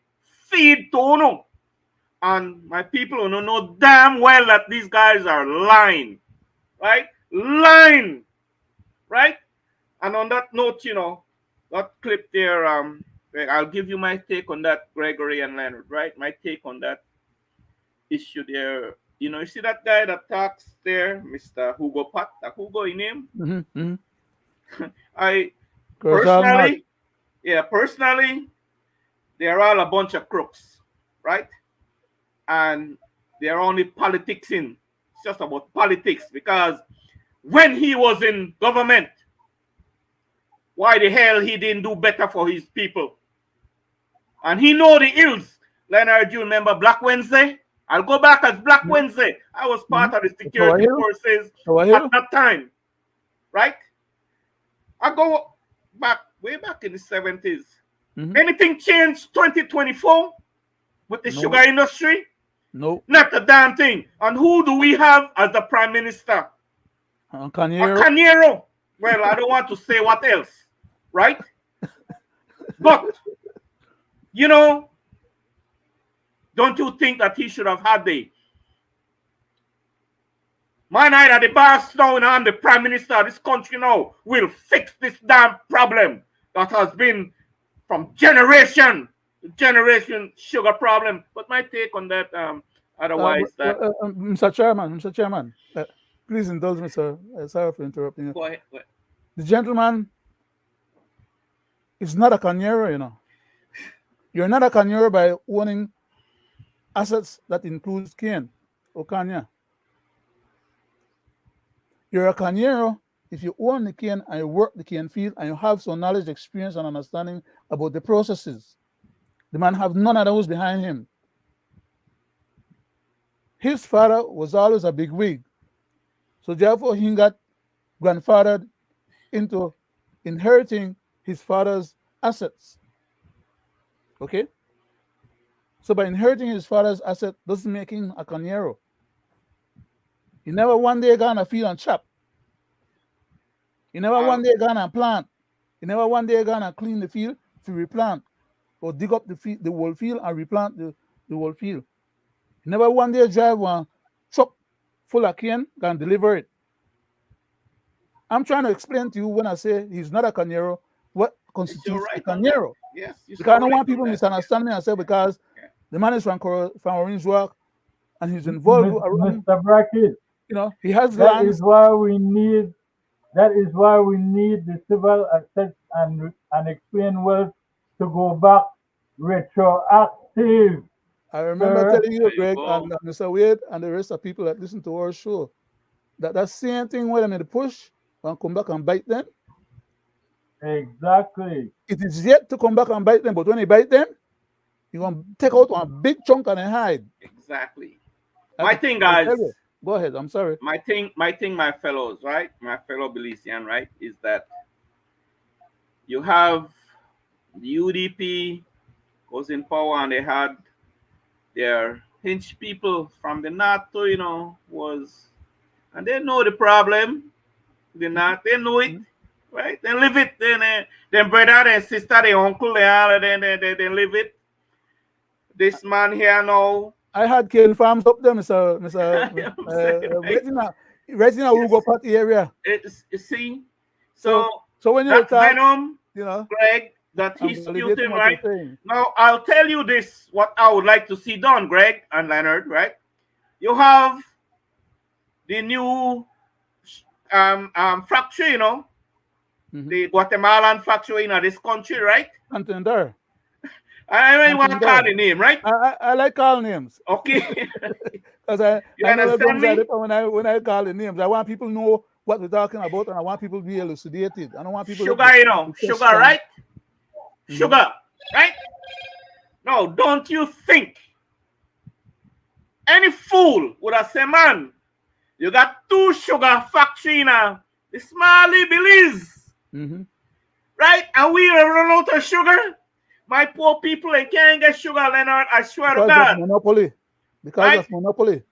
feed to no. And my people who know damn well that these guys are lying. Right? Lying. Right? And on that note, that clip there, I'll give you my take on that, Gregory and Leonard, right? My take on that issue there. You see that guy that talks there, Mr. Hugo Pat, Hugo in him? Mm-hmm. I Mad. personally, yeah, personally, they're all a bunch of crooks, right? And they're only politicsing. It's just about politics because when he was in government, why the hell he didn't do better for his people? And he know the ills. Leonard, you remember Black Wednesday? I'll go back as Black Wednesday. I was Mm-hmm. part of the Tower security Hill? forces Tower at Hill? that time, right? I go back way back in the 70s. Mm-hmm. Anything changed 2024 with the No. sugar industry? No. Not a damn thing. And who do we have as the prime minister? A Canero. Canero. Well, I don't want to say what else, right? But, don't you think that he should have had the man at the boss now and I'm the prime minister of this country now will fix this damn problem that has been from generation to generation sugar problem. But my take on that, otherwise that Mr. Chairman, please indulge me, sir. Sorry for interrupting you. go ahead. The gentleman is not a Canero, You're not a Canero by owning assets that includes cane or Kenya. You're a Canero if you own the cane and you work the cane field and you have some knowledge, experience, and understanding about the processes. The man have none of those behind him. His father was always a big wig. So therefore he got grandfathered into inheriting his father's assets. Okay? So by inheriting his father's asset doesn't make him a Canero. He never one day gone a field and chop. He never one day gone and plant. He never one day gone and clean the field to replant or dig up the whole field and replant the whole field. He never one day drive one truck full of cane and deliver it. I'm trying to explain to you when I say he's not a Canero, what constitutes a Canero. Yes, because I don't want people misunderstand me and say because the man is from Orange Walk and he's involved around, Mr. Brackett, he has that lands. is why we need the civil assets and explain wealth to go back retroactive. I remember Sir. telling you, Greg, and Mr. Wade, and the rest of people that listen to our show, that same thing where they made the push and come back and bite them. Exactly. It is yet to come back and bite them, but when they bite them, you're going to take out one big chunk and then hide. Exactly. My thing, guys. Go ahead. I'm sorry. My thing, my fellows, right? My fellow Belizean, right? Is that you have the UDP was in power and they had their hinge people from the north too, and they know the problem. The north, they know it, right? They live it. Then brother, then sister, their uncle, they live it. This man here now. I had cane farms up there, Mr. Regina Ugo Party area. See, so when you that talk, venom, Greg, that he's spewing, right? Now I'll tell you this: what I would like to see done, Greg and Leonard, right? You have the new factory, the Guatemalan factory in this country, right? Contender. I don't want to call the name, right? I like calling names. Okay. Because I know understand me? when I call the names. I want people to know what we're talking about, and I want people to be elucidated. I don't want people sugar, you know, to sugar, right? Mhm. Sugar, right? Now, don't you think any fool would have said, man, you got 2 sugar factory in the small Belize, Mm-hmm. right? And we run out of sugar. My poor people, they can't get sugar, Leonard. I swear to Because God. of monopoly. Because Right? of monopoly.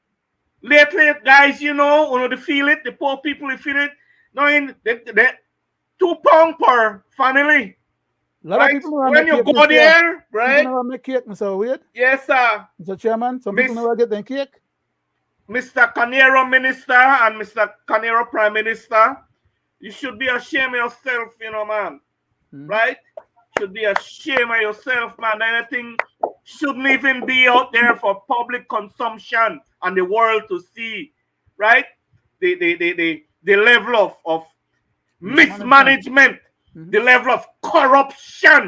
Lately, guys, you know, they feel it. The poor people, they feel it. Knowing the £2 per family. A lot of Right? people never When make you cake, go there, People right? never make cake, Mr. Wade. Yes, sir. Mr. Chairman, some people Miss- never get their cake. Mr. Canero Minister and Mr. Canero Prime Minister, you should be ashamed of yourself, you know, man. Mhm. Right? Should be ashamed of yourself, man. Anything shouldn't even be out there for public consumption and the world to see. Right? The level of mismanagement, Mhm. the level of corruption.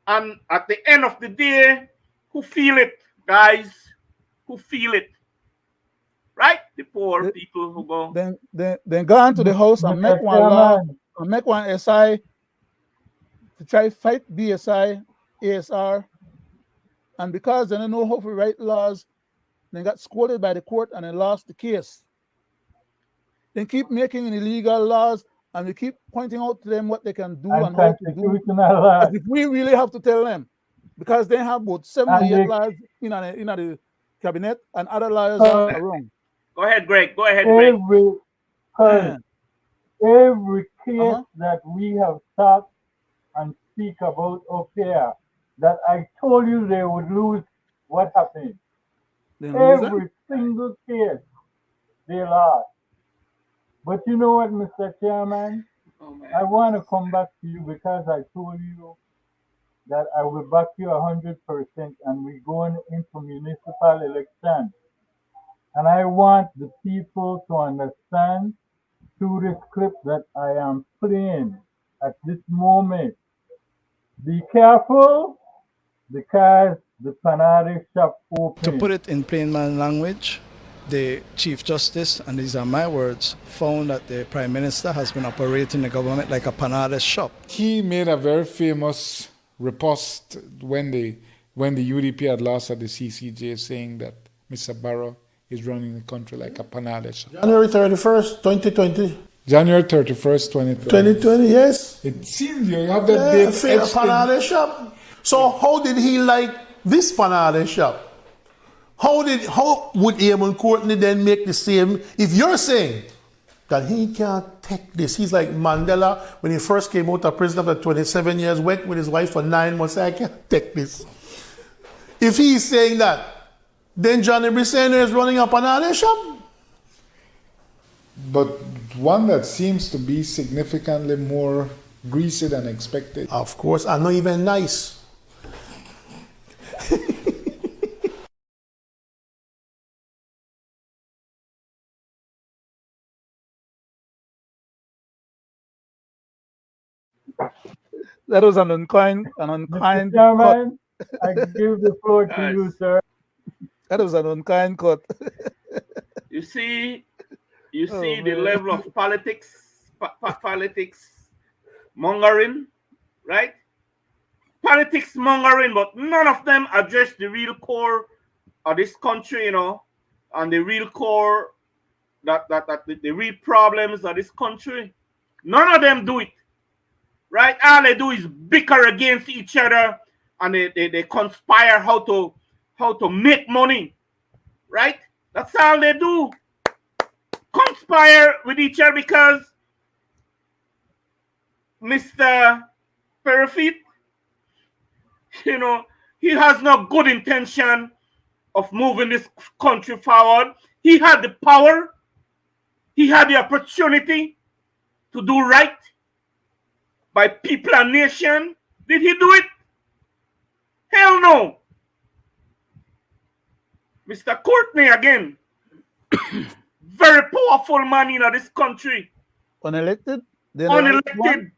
And at the end of the day, who feel it, guys? Who feel it? Right? The poor The- people who go. Then go on to the house and make Mr. one law Chairman, and make one SI to try fight BSI, ASR. And because they don't know how to write laws, they got scolded by the court and they lost the case. They keep making illegal laws and we keep pointing out to them what they can do and how to do, unconstitutional laws. as if we really have to tell them. Because they have about 7 or And 8 they- laws in the cabinet and other lawyers are wrong. Go ahead, Greg. Go ahead, Greg. Every case Uh-huh. that we have talked and speak about up here, that I told you they would lose, what happened? They lose them. Every single case they lost. But you know what, Mr. Chairman? Oh, man. I want to come back to you because I told you that I will back you 100% and we're going into municipal election. And I want the people to understand through this clip that I am playing at this moment. Be careful because the Panelists shop open. To put it in plain man language, the Chief Justice, and these are my words, found that the Prime Minister has been operating the government like a panades shop. He made a very famous riposte when the UDP had lost at the CCJ, saying that Mr. Barrow is running the country like a panades shop. January 31st, 2020. January 31st, 2020. 2020, yes. It seems you have that Yeah, date fair etched in. panade shop. So how did he like this panade shop? How would Eamon Courtney then make the same? If you're saying that he can't take this, he's like Mandela when he first came out of prison after 27 years, went with his wife for 9 months, I can't take this. If he's saying that, then Johnny Brissender is running a panade shop? But one that seems to be significantly more greasy than expected. Of course, and not even nice. That was an unkind Mr. cut. Chairman, I give the floor to you, sir. That was an unkind cut. You see Oh, the man. level of politics mongering, right? Politics mongering, but none of them address the real core of this country, you know, and the real core the real problems of this country. None of them do it, right? All they do is bicker against each other, and they conspire how to make money, right? That's all they do. Conspire with each other because Mr. Perifit, you know, he has no good intention of moving this country forward. He had the power, he had the opportunity to do right by people and nation. Did he do it? Hell no. Mr. Courtney again. Very powerful man in this country. Unelected? Unelected.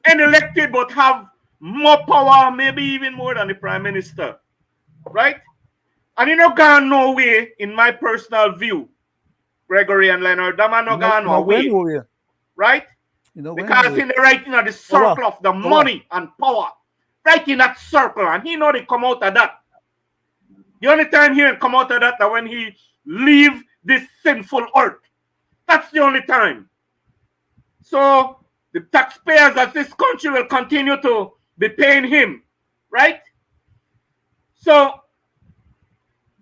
Unelected, but have more power, maybe even more than the Prime Minister. Right? And you know, gone no way, in my personal view, Gregory and Leonard. That man no You gone know when away, we right? you know when Because we in the right in the circle of the money and power, right in that circle, and he know they come out of that. The only time he come out of that is when he leave this sinful earth. That's the only time. So the taxpayers of this country will continue to be paying him, right? So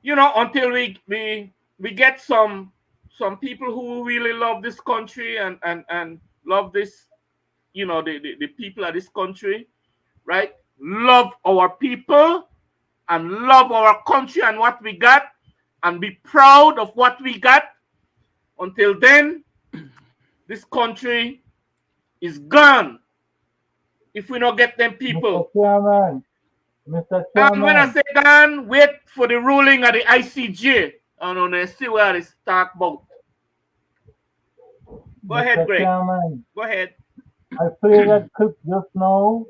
until we get some people who really love this country and love this, the people of this country, right? Love our people and love our country and what we got and be proud of what we got. Until then, this country is gone if we don't get them people. Mr. And when I Chairman, say gone, wait for the ruling of the ICJ. And then see where it's talk about. Go ahead, Mr. Greg. Chairman, Go ahead. I played that clip just now,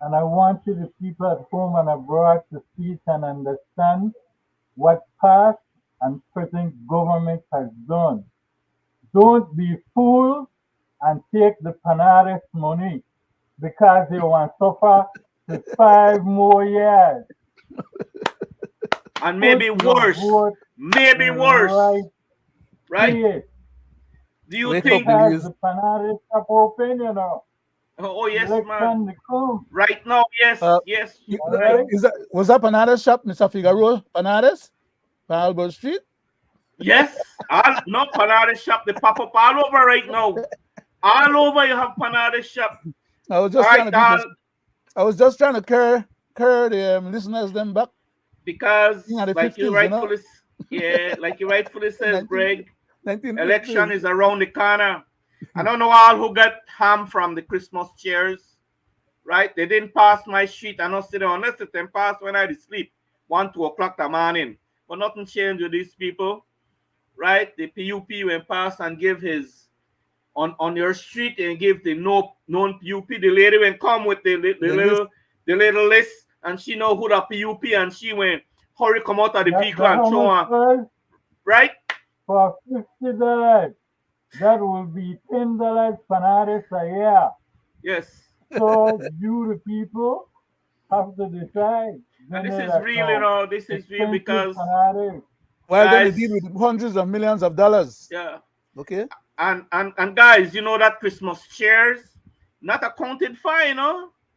and I want you, the people at home and abroad, to see it and understand what past and present government has done. Don't be fooled and take the Panelists money because they want to suffer for 5 more years. And maybe worse. Maybe worse. Right? Do you think the Panelists are open, Oh yes, Election man. Right now, yes, yes. Right? Was that Panades shop, Mr. Figaro? Panades? On Albert Street? Yes. No Panades shop. They pop up all over right now. All over you have Panades shop. I was just trying to curry the listeners them back. Because like 50s, you rightfully says, Greg, election is around the corner. I don't know all who got harm from the Christmas cheers, right? They didn't pass my street. I don't sit there unless it then pass when I sleep, 1, 2 o'clock the morning. But nothing changed with these people, right? The PUP went past and give his on your street and give the known PUP. The lady went come with the little list, and she know who the PUP, and she went hurry come out of the vehicle and show her, right? For $50. That will be $10 Panades a year. Yes. So you, the people, have to decide. And this is real, this is real because Well, then they deal with hundreds of millions of dollars. Yeah. Okay. And guys, that Christmas cheers not accounted for,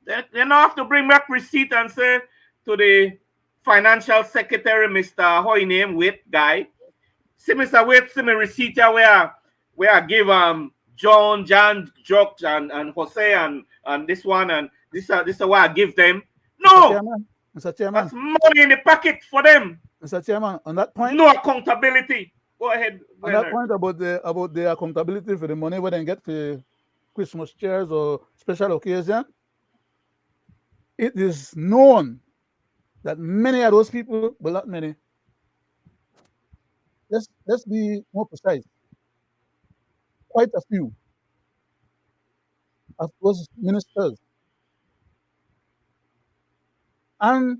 They don't have to bring back receipt and say to the financial secretary, Mr. How name Wait guy. See, Mr. Wait, see me receipt here where I give John, George, and Jose and this one and this is where I give them. No, Mr. Chairman, that's money in the pocket for them. Mr. Chairman, on that point, no accountability. Go ahead. On that point about the accountability for the money we then get for Christmas cheers or special occasion, it is known that many of those people, but not many. Let's be more precise. Quite a few of those ministers and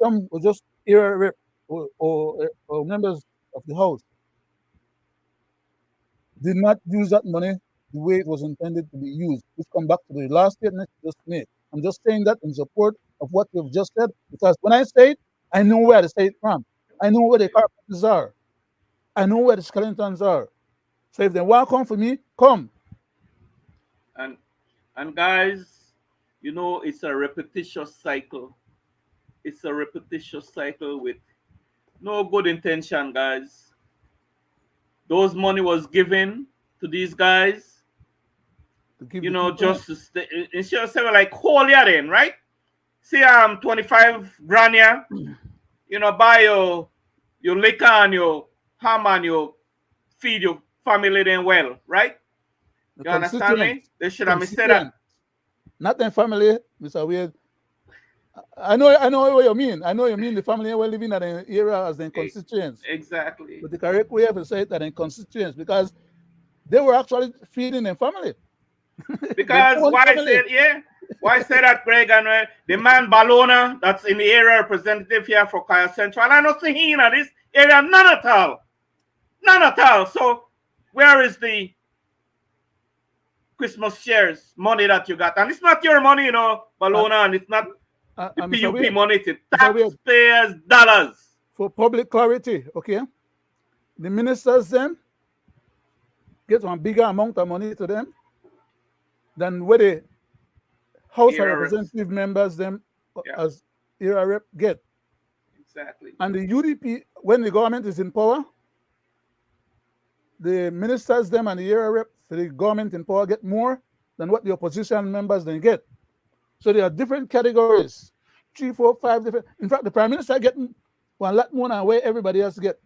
some were just era rep or members of the house did not use that money the way it was intended to be used, which come back to the last statement you just made. I'm just saying that in support of what you've just said, because when I say it, I know where to say it from. I know where the carpenters are. I know where the skeletons are. So if they want to come for me, come. And guys, it's a repetitious cycle. It's a repetitious cycle with no good intention, guys. Those money was given to these guys, just to stay, instead of saying like whole year then, right? See, 25 grand here, buy your liquor and your ham and your feed your family then well, right? You understand me? They should have said that. Not in family, Mr. Wade. I know what you mean. I know you mean the family were living at an area as in constituents. Exactly. But the correct way to say it that in constituents, because they were actually feeding their family. Because why say that, Greg? And the man Balona that's in the area representative here for Kaya Central, I don't see him in this area none at all. None at all. So where is the Christmas shares money that you got? And it's not your money, Balona, and it's not the Mr. PUP Wade, money. It's Mr. Wade, taxpayers' dollars. for public clarity, okay, the ministers then get one bigger amount of money to them than what the House of Era reps. Representative members them Yeah. as era rep get. Exactly. And the UDP, when the government is in power, the ministers them and the era rep for the government in power get more than what the opposition members then get. So there are different categories, 3, 4, 5 different. In fact, the prime minister getting one lot more than where everybody else get,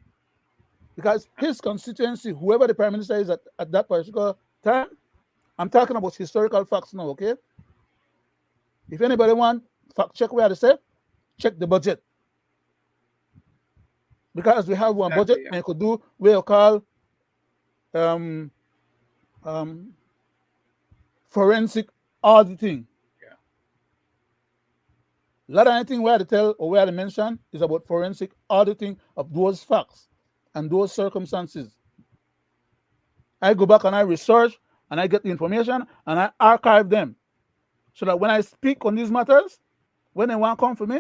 because his constituency, whoever the prime minister is at that particular time, I'm talking about historical facts now, okay? If anybody want fact check where they say, check the budget. Because we have one budget, yeah. and you could do what you call forensic auditing. Yeah. A lot of anything where they tell or where they mention is about forensic auditing of those facts and those circumstances. I go back and I research and I get the information and I archive them, so that when I speak on these matters, when they want to come for me,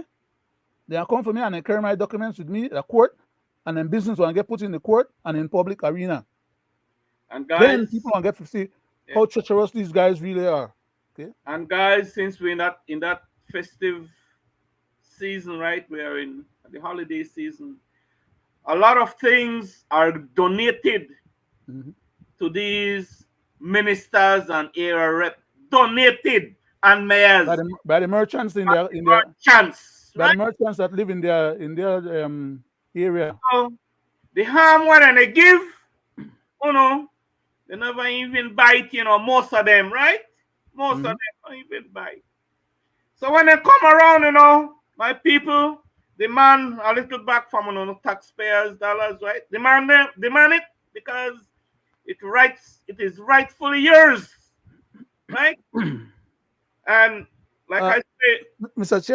they come for me and they carry my documents with me at the court, and then business will get put in the court and in public arena. And guys, then people will get to see how treacherous these guys really are. Okay. And guys, since we're not in that festive season, right? We are in the holiday season. A lot of things are donated to these ministers and area rep. Donated and mayors by the merchants in their merchants, by the merchants that live in their area. So the harm when they give, they never even bite, most of them, right? Most of them don't even bite. So when they come around, my people demand a little back from taxpayers' dollars, right? Demand it because it is rightfully yours, right? And like I say, Mr.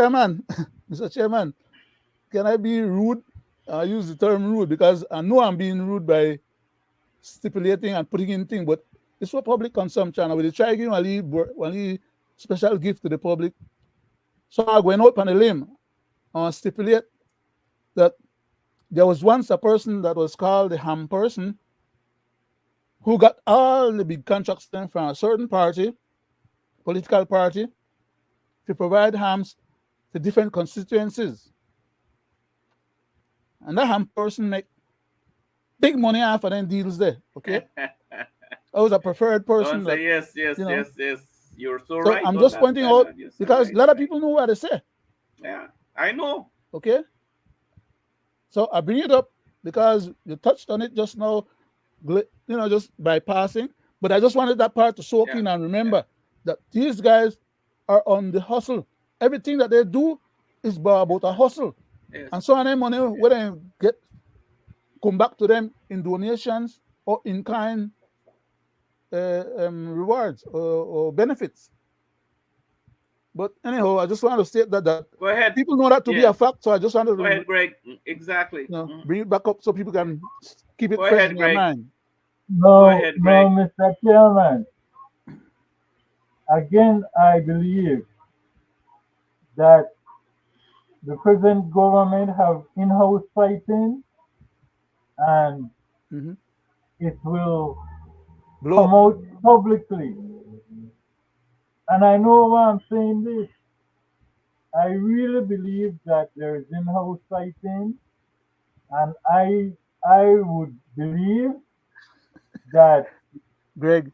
Chairman, can I be rude? I use the term rude because I know I'm being rude by stipulating and putting in things, but it's for public consumption. I will try giving one special gift to the public. So I'm going out on a limb and stipulate that there was once a person that was called the ham person who got all the big contracts from a certain party, political party, to provide hams to different constituencies. And that ham person make big money off of them deals there, okay? I was a preferred person. Don't say yes. You're so So right. I'm just pointing out because a lot of people know what they say. Yeah, I know. Okay? So I bring it up because you touched on it just now, just by passing. But I just wanted that part to soak in and remember that these guys are on the hustle. Everything that they do is about a hustle. Yes. And so any money, whether they come back to them in donations or in kind rewards or benefits. But anyhow, I just want to state that Go ahead. People know that to be a fact, so I just wanted to go ahead, Greg. Exactly. Bring it back up so people can keep it Go fresh ahead, in their Greg. mind. No, ahead, Greg. Mr. Chairman. Again, I believe that the present government have in-house fighting, and it will come out publicly. And I know why I'm saying this. I really believe that there is in-house fighting, and I would believe that Greg,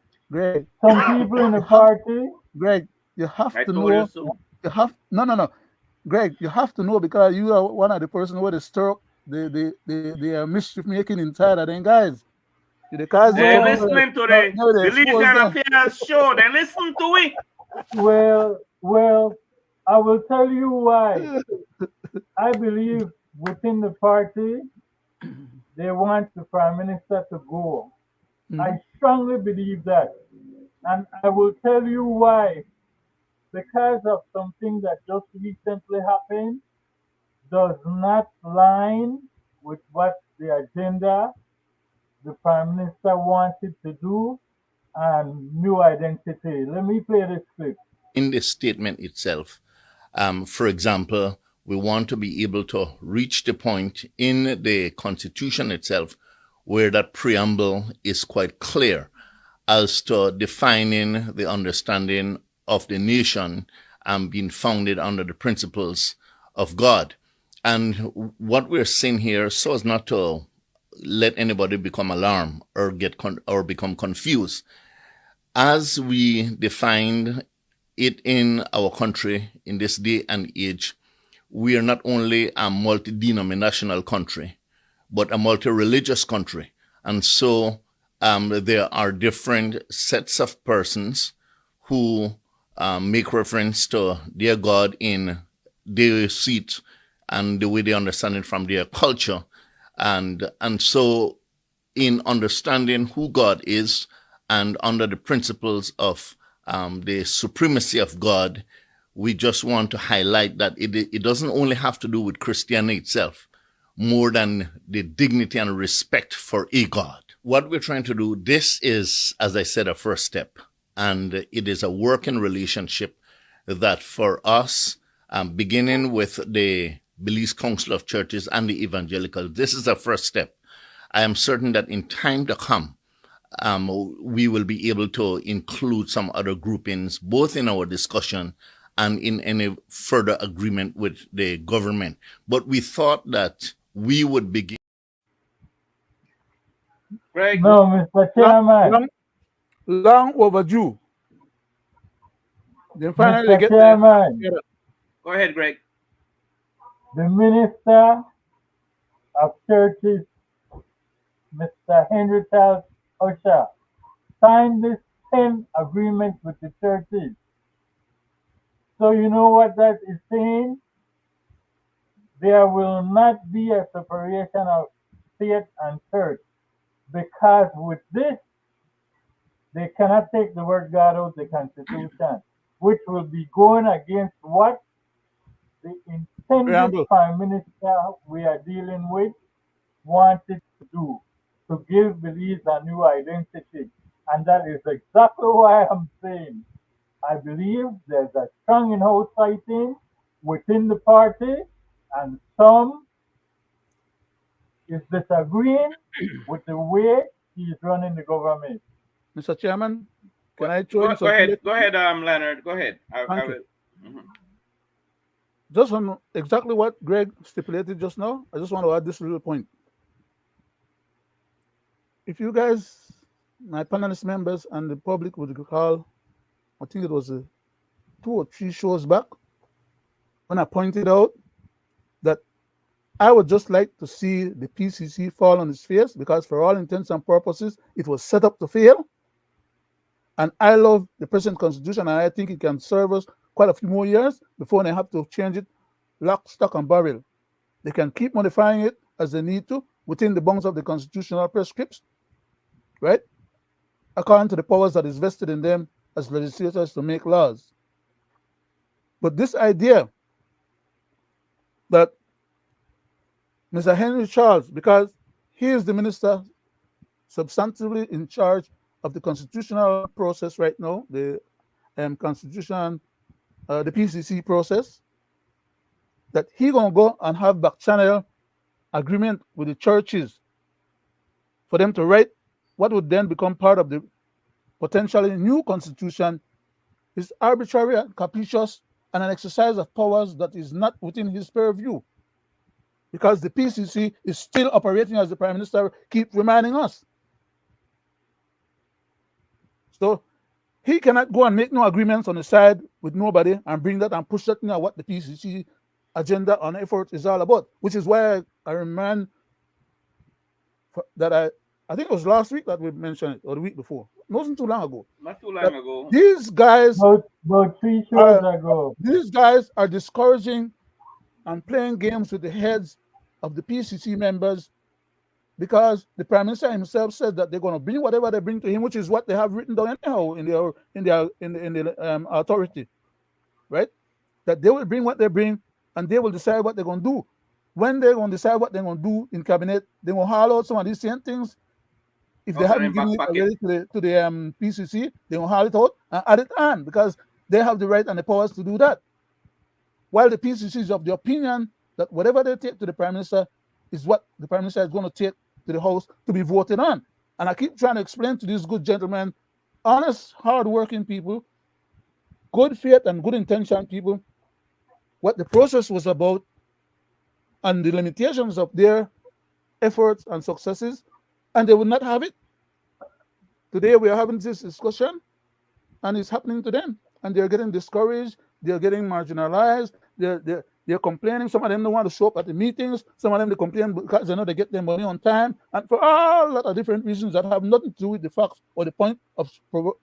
some people in the party. Greg, you have I to told know. you so. You have no. Greg, you have to know because you are one of the person who they stir up the mischief making inside of them guys. They're listening to the Belizean Affairs show. They listen to it. Well, I will tell you why. I believe within the party, they want the prime minister to go. I strongly believe that. And I will tell you why. Because of something that just recently happened, does not line with what the agenda the Prime Minister wanted to do and new identity. Let me play this clip. In the statement itself, for example, we want to be able to reach the point in the Constitution itself where that preamble is quite clear as to defining the understanding of the nation and being founded under the principles of God. And what we're saying here, so as not to let anybody become alarmed or or become confused, as we defined it in our country in this day and age, we are not only a multi-denominational country, but a multi-religious country. And so there are different sets of persons who make reference to their God in their seat and the way they understand it from their culture. And so in understanding who God is and under the principles of the supremacy of God, we just want to highlight that it doesn't only have to do with Christianity itself, more than the dignity and respect for a God. What we're trying to do, this is, as I said, a first step, and it is a working relationship that for us, beginning with the Belize Council of Churches and the Evangelicals, this is a first step. I am certain that in time to come, we will be able to include some other groupings, both in our discussion and in any further agreement with the government. But we thought that we would begin. Greg? No, Mr. Chairman. Long overdue. Then finally Mr. get Chairman, Go ahead, Greg. the Minister of Churches, Mr. Henry Charles Usher, signed this 10 agreements with the churches. So you know what that is saying? There will not be a separation of state and church, because with this, they cannot take the word God out of the Constitution, which will be going against what the intended Prime Minister we are dealing with wanted to do, to give Belize a new identity. And that is exactly why I'm saying I believe there's a strong in-house fighting within the party, and some is disagreeing with the way he's running the government. Mr. Chairman, can I throw in Go ahead, Leonard. Go ahead. I will. Mm-hmm. Just on exactly what Greg stipulated just now, I just want to add this little point. If you guys, my panelist members and the public would recall, I think it was 2 or 3 shows back, when I pointed out that I would just like to see the PCC fall on its face, because for all intents and purposes, it was set up to fail. And I love the present constitution, and I think it can serve us quite a few more years before they have to change it lock, stock, and barrel. They can keep modifying it as they need to within the bounds of the constitutional prescripts, right? According to the powers that is vested in them as legislators to make laws. But this idea that Mr. Henry Charles, because he is the minister substantively in charge of the constitutional process right now, the constitution, the PCC process, that he gonna go and have back channel agreement with the churches for them to write what would then become part of the potentially new constitution is arbitrary and capricious and an exercise of powers that is not within his purview, because the PCC is still operating, as the Prime Minister keep reminding us. So he cannot go and make no agreements on the side with nobody and bring that and push that into what the PCC agenda and effort is all about, which is why I remind that I think it was last week that we mentioned it, or the week before. It wasn't too long ago. Not too long ago. These guys, about 3 shows ago, these guys are discouraging and playing games with the heads of the PCC members, because the Prime Minister himself said that they're going to bring whatever they bring to him, which is what they have written down anyhow in the authority, right? That they will bring what they bring, and they will decide what they're going to do. When they're going to decide what they're going to do in cabinet, they're going to haul out some of these same things If they Out of haven't them given back it pocket. already to the PCC, they will haul it out and add it on because they have the right and the powers to do that. While the PCC is of the opinion that whatever they take to the Prime Minister is what the Prime Minister is going to take to the House to be voted on. And I keep trying to explain to these good gentlemen, honest, hard-working people, good faith and good intention people, what the process was about and the limitations of their efforts and successes, and they would not have it. Today we are having this discussion, and it's happening to them, and they're getting discouraged, they're getting marginalized, they're complaining. Some of them don't want to show up at the meetings. Some of them they complain because they know they get their money on time, and for a lot of different reasons that have nothing to do with the facts or the point of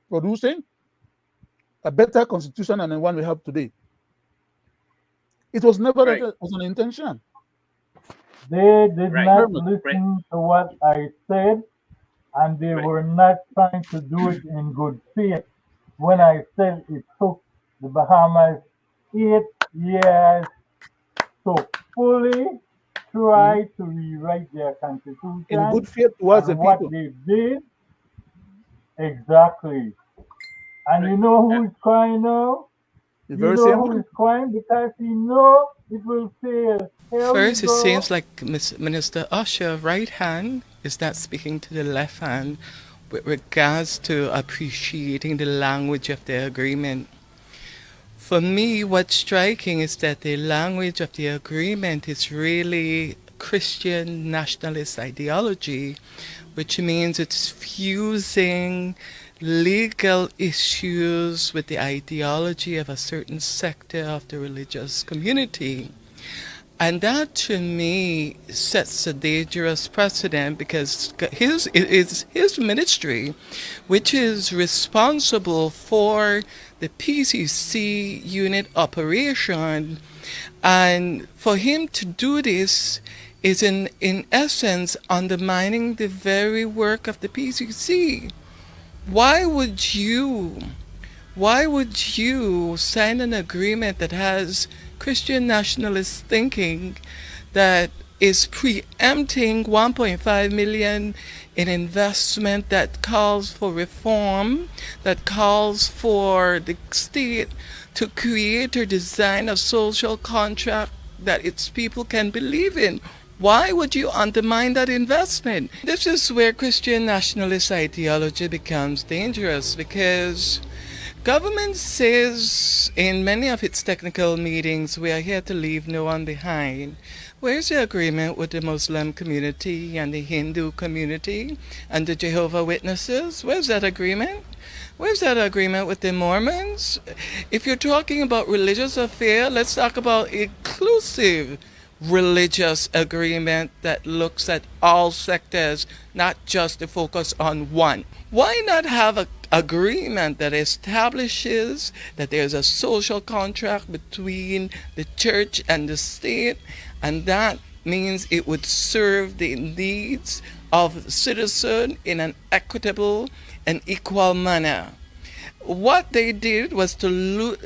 producing a better constitution than the one we have today. It was never Right. as an intention. They did Right. not Right. listen to what I said, and they Right. were not trying to do it in good faith. When I said it took the Bahamas 8 years to fully try to rewrite their In constitution, good faith towards the and what people. they did, exactly. And Right. you know who is crying now? The You very know same who one. is crying because he know it will fail. Here we First, it go. seems like Minister Usher, right hand, is not speaking to the left hand with regards to appreciating the language of the agreement. For me, what's striking is that the language of the agreement is really Christian nationalist ideology, which means it's fusing legal issues with the ideology of a certain sector of the religious community. And that to me sets a dangerous precedent because his ministry, which is responsible for the PCC unit operation, and for him to do this is in essence undermining the very work of the PCC. Why would you sign an agreement that has Christian nationalist thinking that is preempting 1.5 million in investment that calls for reform, that calls for the state to create or design a social contract that its people can believe in? Why would you undermine that investment? This is where Christian nationalist ideology becomes dangerous because government says in many of its technical meetings, we are here to leave no one behind. Where's the agreement with the Muslim community and the Hindu community and the Jehovah Witnesses? Where's that agreement? Where's that agreement with the Mormons? If you're talking about religious affair, let's talk about inclusive religious agreement that looks at all sectors, not just to focus on one. Why not have an agreement that establishes that there's a social contract between the church and the state, and that means it would serve the needs of the citizen in an equitable and equal manner? What they did was to lose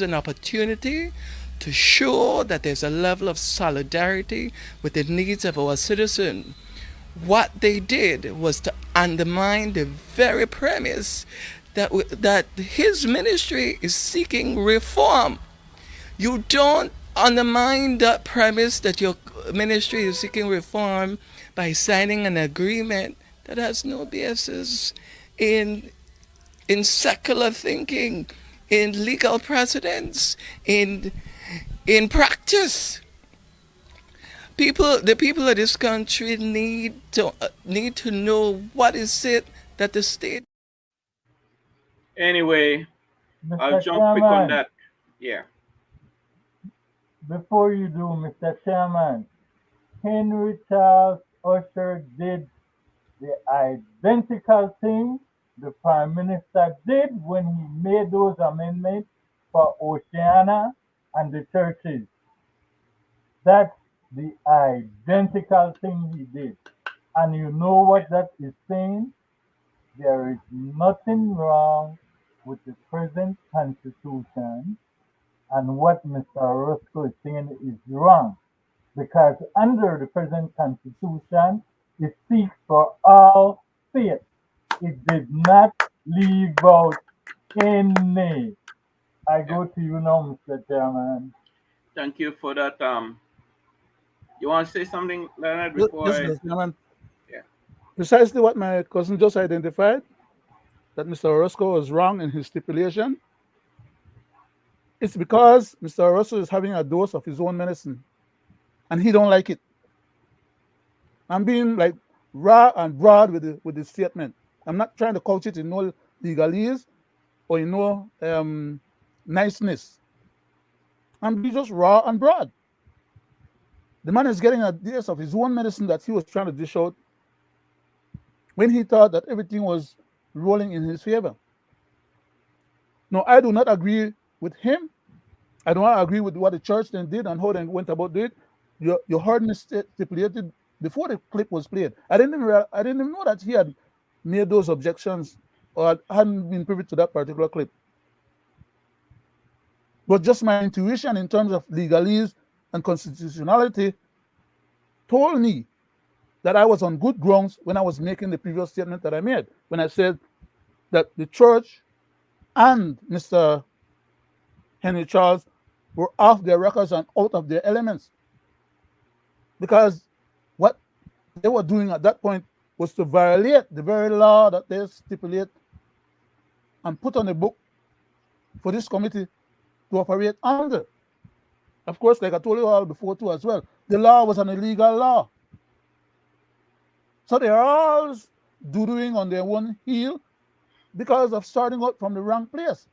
an opportunity to show that there's a level of solidarity with the needs of our citizen. What they did was to undermine the very premise that his ministry is seeking reform. You don't undermine that premise that your ministry is seeking reform by signing an agreement that has no basis in secular thinking, in legal precedents, in practice. The people of this country need to know what is it that the state. Anyway, I'll Mr. jump quick on Chairman, that. Yeah. before you do, Mr. Chairman, Henry Charles Usher did the identical thing the Prime Minister did when he made those amendments for Oceania and the churches. That's the identical thing he did. And you know what that is saying? There is nothing wrong with the present constitution, and what Mr. Roscoe is saying is wrong. Because under the present constitution, It speaks for all faiths. It did not leave out any. I go to you now, Mr. Chairman. Thank you for that. You want to say something, Leonard, before Yes, I? Mr. Chairman. Yeah. Precisely what my cousin just identified, that Mr. Orozco was wrong in his stipulation. It's because Mr. Orozco is having a dose of his own medicine, and he don't like it. I'm being like raw and broad with the statement. I'm not trying to couch it in no legalese or in no niceness. I'm being just raw and broad. The man is getting a dose of his own medicine that he was trying to dish out when he thought that everything was rolling in his favor. No, I do not agree with him. I do not agree with what the church then did and how they went about it. You heard me stipulated before the clip was played. I didn't even know that he had made those objections or hadn't been privy to that particular clip. But just my intuition in terms of legalese and constitutionality told me that I was on good grounds when I was making the previous statement that I made, when I said that the church and Mr. Henry Charles were off their records and out of their elements. Because what they were doing at that point was to violate the very law that they stipulate and put on the book for this committee to operate under. Of course, like I told you all before too as well, the law was an illegal law. So they are all doodling on their own heel because of starting out from the wrong place.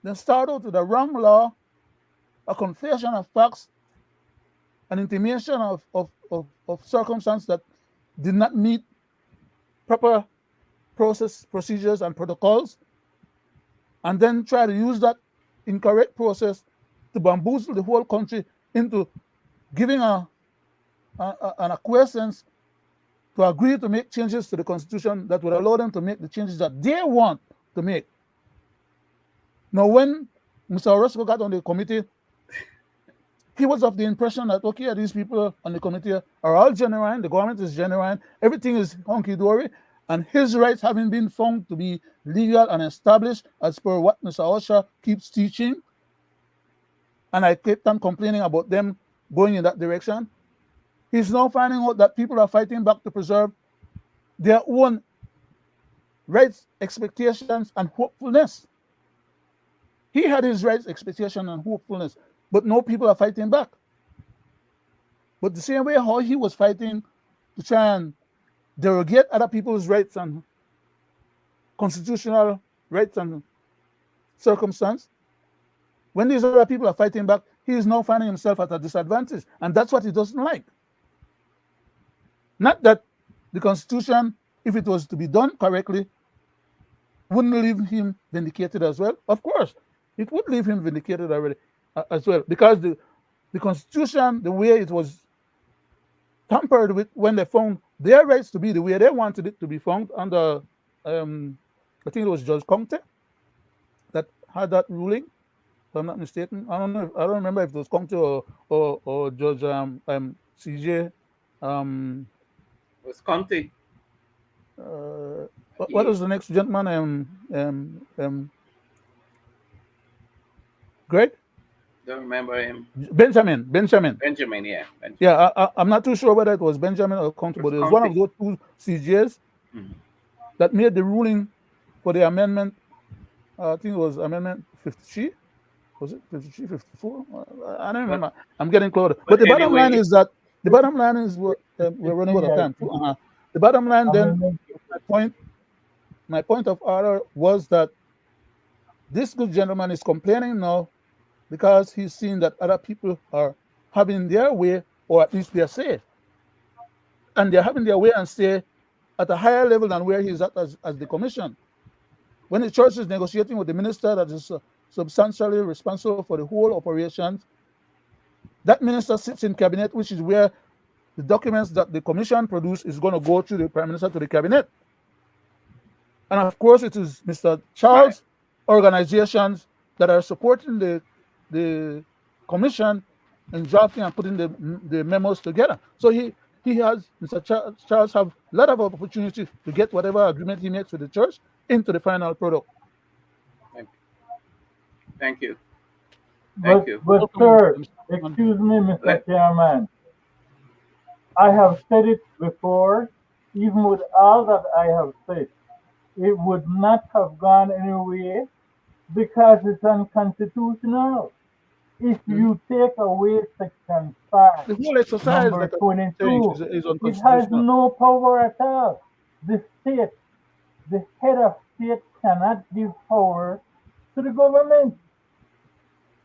They start out with the wrong law, a confession of facts, an intimation of circumstance that did not meet proper procedures and protocols, and then try to use that incorrect process to bamboozle the whole country into giving an acquiescence to agree to make changes to the Constitution that would allow them to make the changes that they want to make. Now, when Mr. Orozco got on the committee, he was of the impression that, okay, these people on the committee are all genuine, the government is genuine, everything is hunky-dory, and his rights having been found to be legal and established as per what Mr. Osha keeps teaching, and I kept on complaining about them going in that direction, he's now finding out that people are fighting back to preserve their own rights, expectations, and hopefulness. He had his rights, expectation, and hopefulness, but no people are fighting back. But the same way how he was fighting to try and derogate other people's rights and constitutional rights and circumstance, when these other people are fighting back, he is now finding himself at a disadvantage, and that's what he doesn't like. Not that the Constitution, if it was to be done correctly, wouldn't leave him vindicated as well. Of course, it would leave him vindicated already as well, because the Constitution, the way it was tampered with when they found their rights to be the way they wanted it to be found under, I think it was Judge Conte that had that ruling, if I'm not mistaken. I don't remember if it was Conte or Judge CJ. Was Conte. What was the next gentleman? Greg? Don't remember him. Benjamin. Benjamin, yeah. Benjamin. Yeah, I'm not too sure whether it was Benjamin or Conte, but it was one of those two CJs that made the ruling for the amendment. I think it was Amendment 53. Was it 53, 54? I don't remember. I'm getting closer. But the bottom line is that we're running out of time. The bottom line then, my point of order was that this good gentleman is complaining now because he's seen that other people are having their way, or at least their say. And they're having their way and say at a higher level than where he's at as the commission. When the church is negotiating with the minister that is substantially responsible for the whole operations, that minister sits in cabinet, which is where the documents that the commission produce is going to go to the prime minister, to the cabinet. And of course, it is Mr. Charles' organizations that are supporting the commission in drafting and putting the memos together. So he Mr. Charles have a lot of opportunity to get whatever agreement he makes with the church into the final product. Thank you. But sir, excuse me, Mr. Chairman. I have said it before, even with all that I have said, it would not have gone anywhere because it's unconstitutional. If you take away Section 5, the whole exercise number that 22, is it has unconstitutional. no power at all. The state, the head of state cannot give power to the government.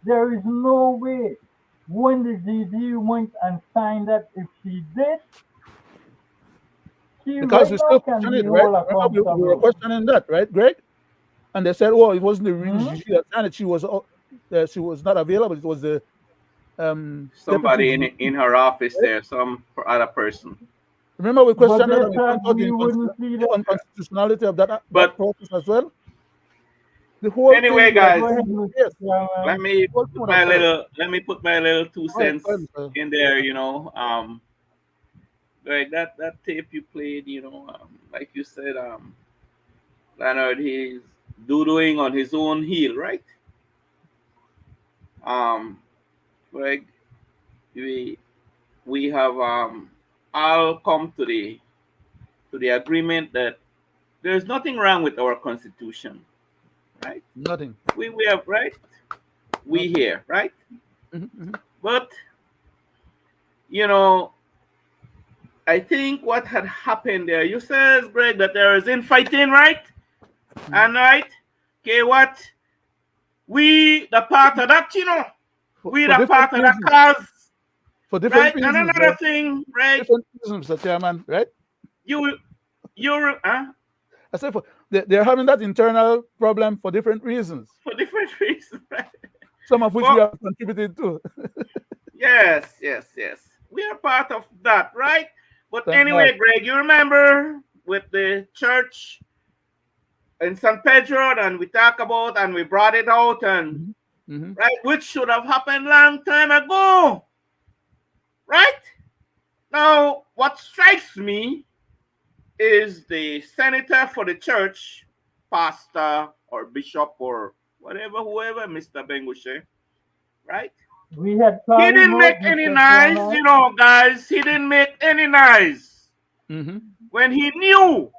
There is no way. When the GD went and signed that, if she did, she Because right we now still can question be it, right? held Remember we were accountable. questioning that, right, Greg? And they said, "Oh, it wasn't the real GG that signed it. She was not available. It was the Somebody deputy in GG." her office Right? there, some other person. Remember we But questioned that they and we thought found out we wouldn't see the that. unconstitutionality of that But process as well. The whole anyway, thing would have guys, Go ahead, fallen Mr. yes. let Chairman. me The whole thing put would have my failed. little 2 cents Go ahead, sir. in there. Like that tape you played. Like you said, Leonard, he's doodling on his own heel, right? Greg, we have all come to the agreement that there's nothing wrong with our constitution, right? Nothing. We have right. We Nothing. here, right? Mm-hmm. But I think what had happened there, you says, Greg, that there is infighting, right? Mm-hmm. And right, okay, what we the part of that, we the part of that cause, for different right? reasons, And another right? thing, right? Different reasons, Mr. Chairman, right? You're I said they're having that internal problem for different reasons. For different reasons, right? Some of which we have contributed to. Yes. We are part of that, right? But Thank anyway, God. Greg, you remember with the church in San Pedro, and we talk about and we brought it out, and right, which should have happened long time ago, right? Now, what strikes me is the senator for the church, pastor or bishop or whatever, whoever, Mr. Bengushe, right? We had He didn't make any noise, guys. He didn't make any noise. When he knew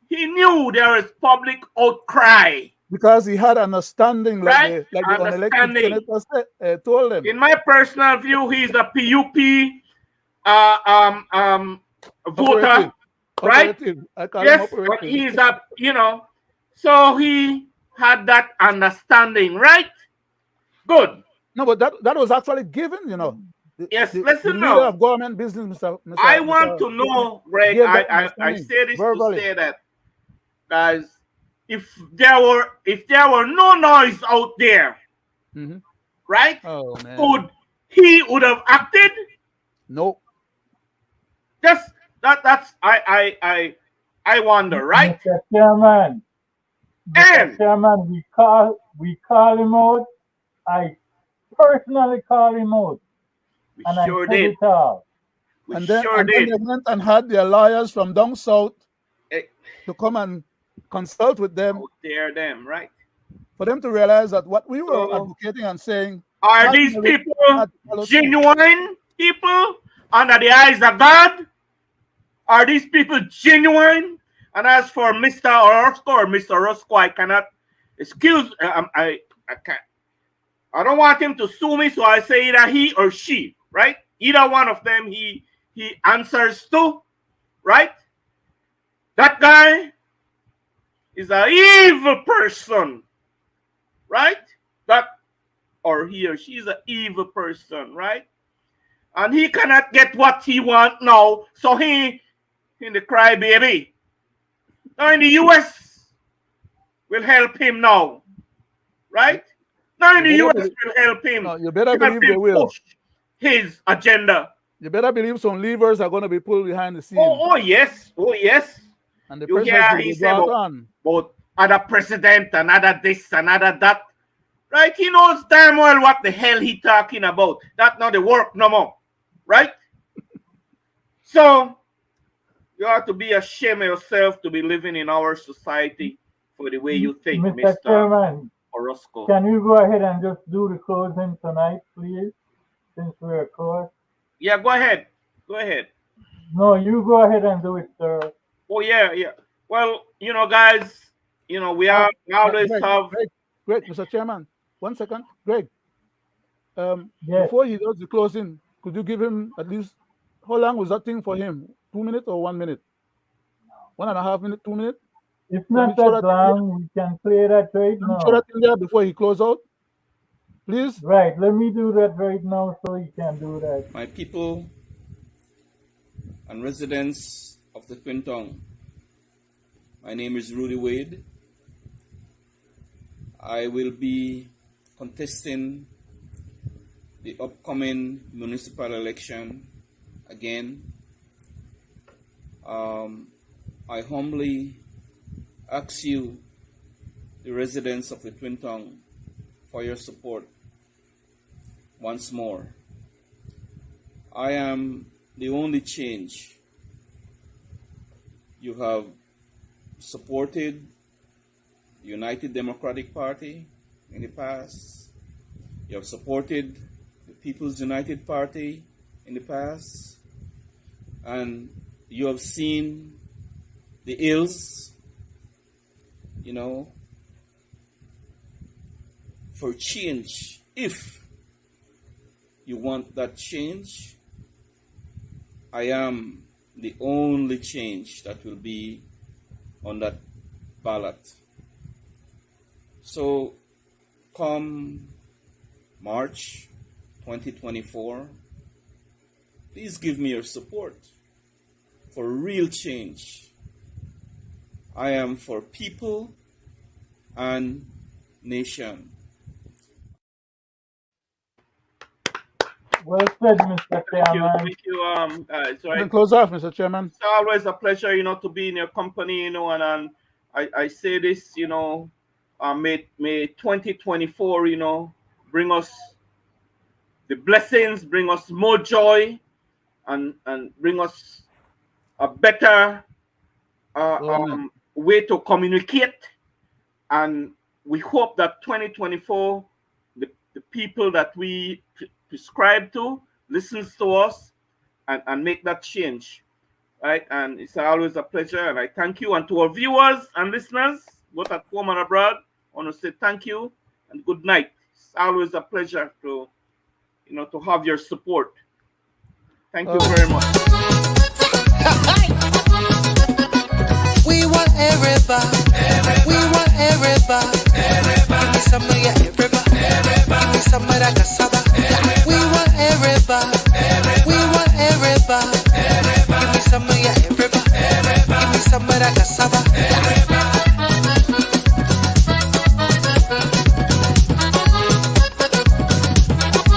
there is public outcry. Because he had understanding, right? the unelected senator told them. In my personal view, he's a PUP voter, right? Yes, but he's a, so he had that understanding, right? Good. No, but that was actually given, Yes, the listen leader now. of government business, Mr. I want to know, Greg, I say this verbally to say that, guys, if there were no noise out there, right? Oh, man. He would have acted? No. Just that's I wonder, right? Mr. Chairman, we call him out. I personally call him out. And sure I said did. it all. And then they went and had their lawyers from down south to come and consult with them. Right? For them to realize that what we were advocating and saying. Are these people genuine people under the eyes of God? Are these people genuine? And as for Mr. Orozco or Mr. Roscoe, I cannot excuse. I can't. I don't want him to sue me, so I say either he or she, right? Either one of them he answers to, right? That guy is an evil person, right? Or he or she is an evil person, right? And he cannot get what he wants now, so he in the crybaby. Now in the US will help him now, right? Now in the US will help him. No, you better believe they will. Push his agenda. You better believe some levers are going to be pulled behind the scenes. Oh yes. And the you hear he say about other president, another this, another that. Right? He knows damn well what the hell he talking about. That not the work no more. Right? So you ought to be ashamed of yourself to be living in our society for the way you think, Mr. Mr. Chairman, Orozco. can you go ahead and just do the closing tonight, please, since we're close? Yeah, go ahead. Go ahead. No, you go ahead and do it, sir. Oh, yeah, yeah. Well, you know, guys, you know, we always have... Greg, Mr. Chairman, 1 second. Greg, Yes. before he does the closing, could you give him at least, how long was that thing for him? 2 minutes or 1 minute? 1.5 minutes, 2 minutes? It's not that long. We can play that right now. Show that in there before he close out, please. Right, let me do that right now so you can do that. My people and residents of the Twin Tongue, my name is Roody Wade. I will be contesting the upcoming municipal election again. I humbly ask you, the residents of the Twin Tongue, for your support once more. I am the only change. You have supported the United Democratic Party in the past. You have supported the People's United Party in the past. And you have seen the ills, you know, for change. If you want that change, I am the only change that will be on that ballot. So come March 2024, please give me your support for real change. I am for people and nation. Well said, Mr. Chairman. Thank you, guys. You can close off, Mr. Chairman. It's always a pleasure, you know, to be in your company, you know, and I say this, you know, may 2024, you know, bring us the blessings, bring us more joy, and bring us a better way to communicate. And we hope that 2024, the people that we prescribe to listens to us and make that change, right? And it's always a pleasure, and I thank you. And to our viewers and listeners, both at home and abroad, I want to say thank you and good night. It's always a pleasure to, you know, to have your support. Thank you very much. We want everybody. We want everybody. Give me some of your everybody. Give me some of that cassava. We want everybody. We want everybody. Give me some of your everybody. Give me some of that cassava.